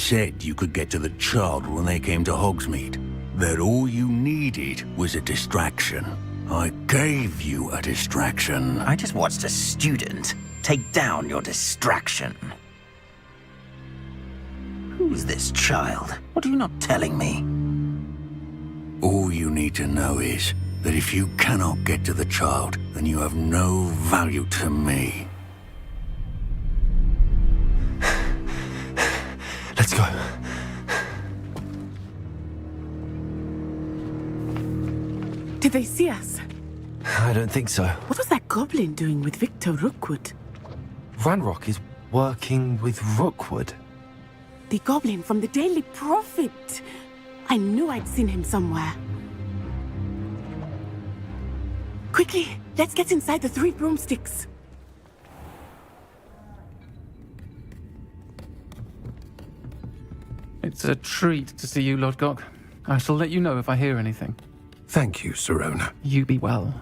said you could get to the child when they came to Hogsmeade. That all you needed was a distraction. I gave you a distraction. I just watched a student take down your distraction. Who's this child? What are you not telling me? All you need to know is that if you cannot get to the child, then you have no value to me. Let's go. Did they see us? I don't think so. What was that goblin doing with Victor Rookwood? Ranrock is working with Rookwood. The goblin from the Daily Prophet. I knew I'd seen him somewhere. Quickly, let's get inside the 3 broomsticks. It's a treat to see you, Lodgok. I shall let you know if I hear anything. Thank you, Sirona. You be well.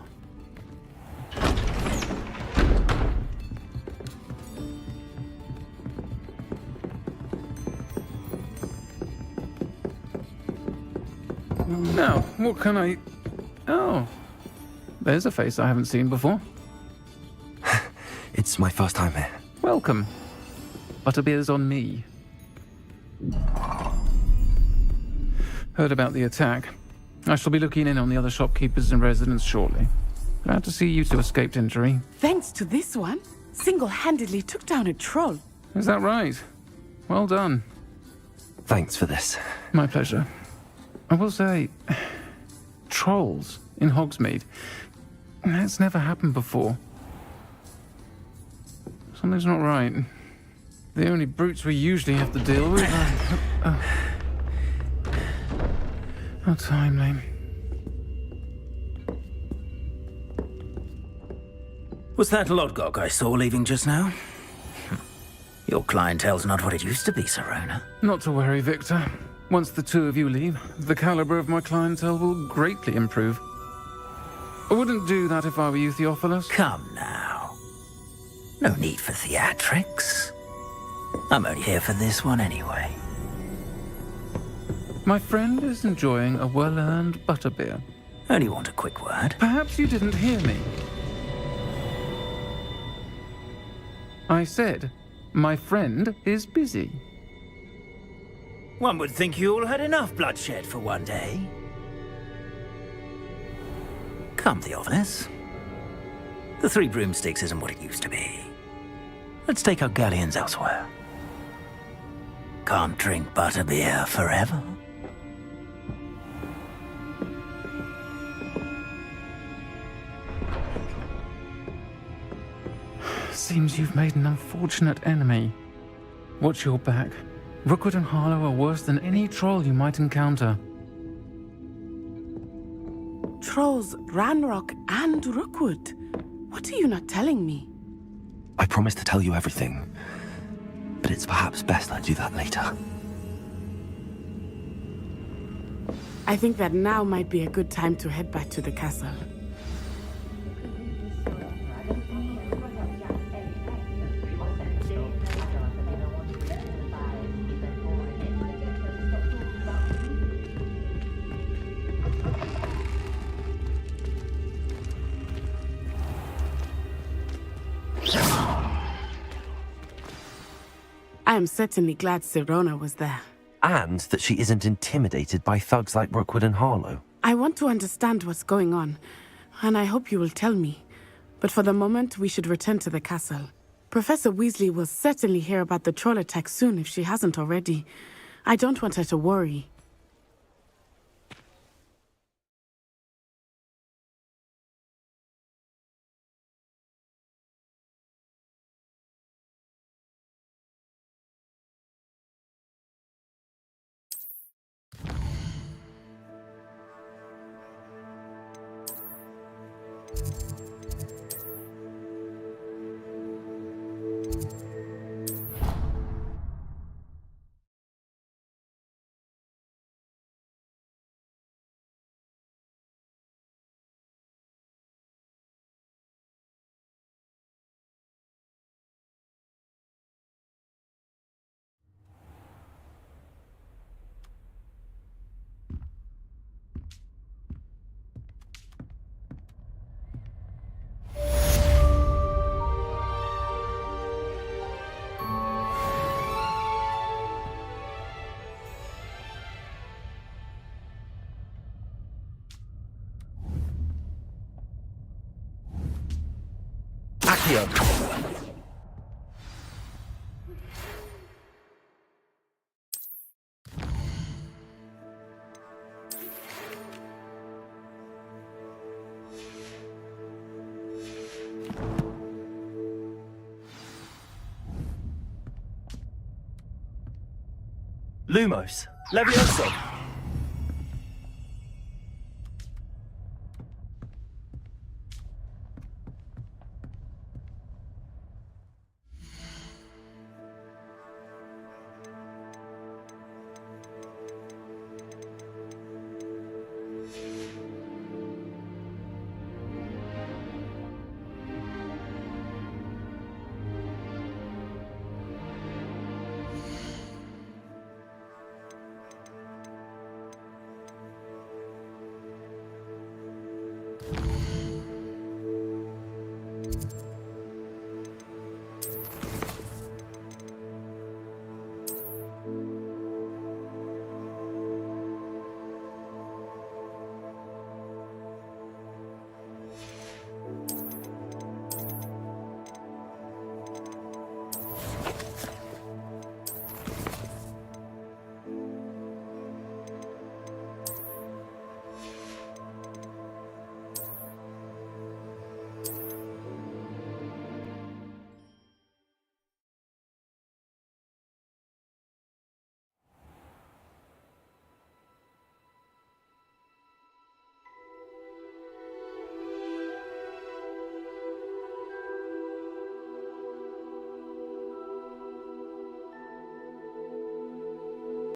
Now, what can I... Oh, there's a face I haven't seen before. It's my first time here. Welcome. Butterbeer's on me. Heard about the attack. I shall be looking in on the other shopkeepers and residents shortly. Glad to see you two escaped injury. Thanks to this one, single-handedly took down a troll. Is that right? Well done. Thanks for this. My pleasure. I will say, trolls in Hogsmeade. That's never happened before. Something's not right. The only brutes we usually have to deal with are... How timely. Was that Lodgok I saw leaving just now? Your clientele's not what it used to be, Sirona. Not to worry, Victor. Once the two of you leave, the caliber of my clientele will greatly improve. I wouldn't do that if I were you, Theophilus. Come now. No need for theatrics. I'm only here for this one anyway. My friend is enjoying a well-earned butterbeer. Only want a quick word. Perhaps you didn't hear me. I said, my friend is busy. One would think you all had enough bloodshed for one day. Come, Theophilus. The 3 broomsticks isn't what it used to be. Let's take our galleons elsewhere. Can't drink butterbeer forever. Seems you've made an unfortunate enemy. Watch your back. Rookwood and Harlow are worse than any troll you might encounter. Trolls, Ranrock, and Rookwood. What are you not telling me? I promise to tell you everything, but it's perhaps best I do that later. I think that now might be a good time to head back to the castle. I am certainly glad Sirona was there. And that she isn't intimidated by thugs like Rookwood and Harlow. I want to understand what's going on, and I hope you will tell me. But for the moment, we should return to the castle. Professor Weasley will certainly hear about the troll attack soon if she hasn't already. I don't want her to worry. Accio. Lumos. Levioso.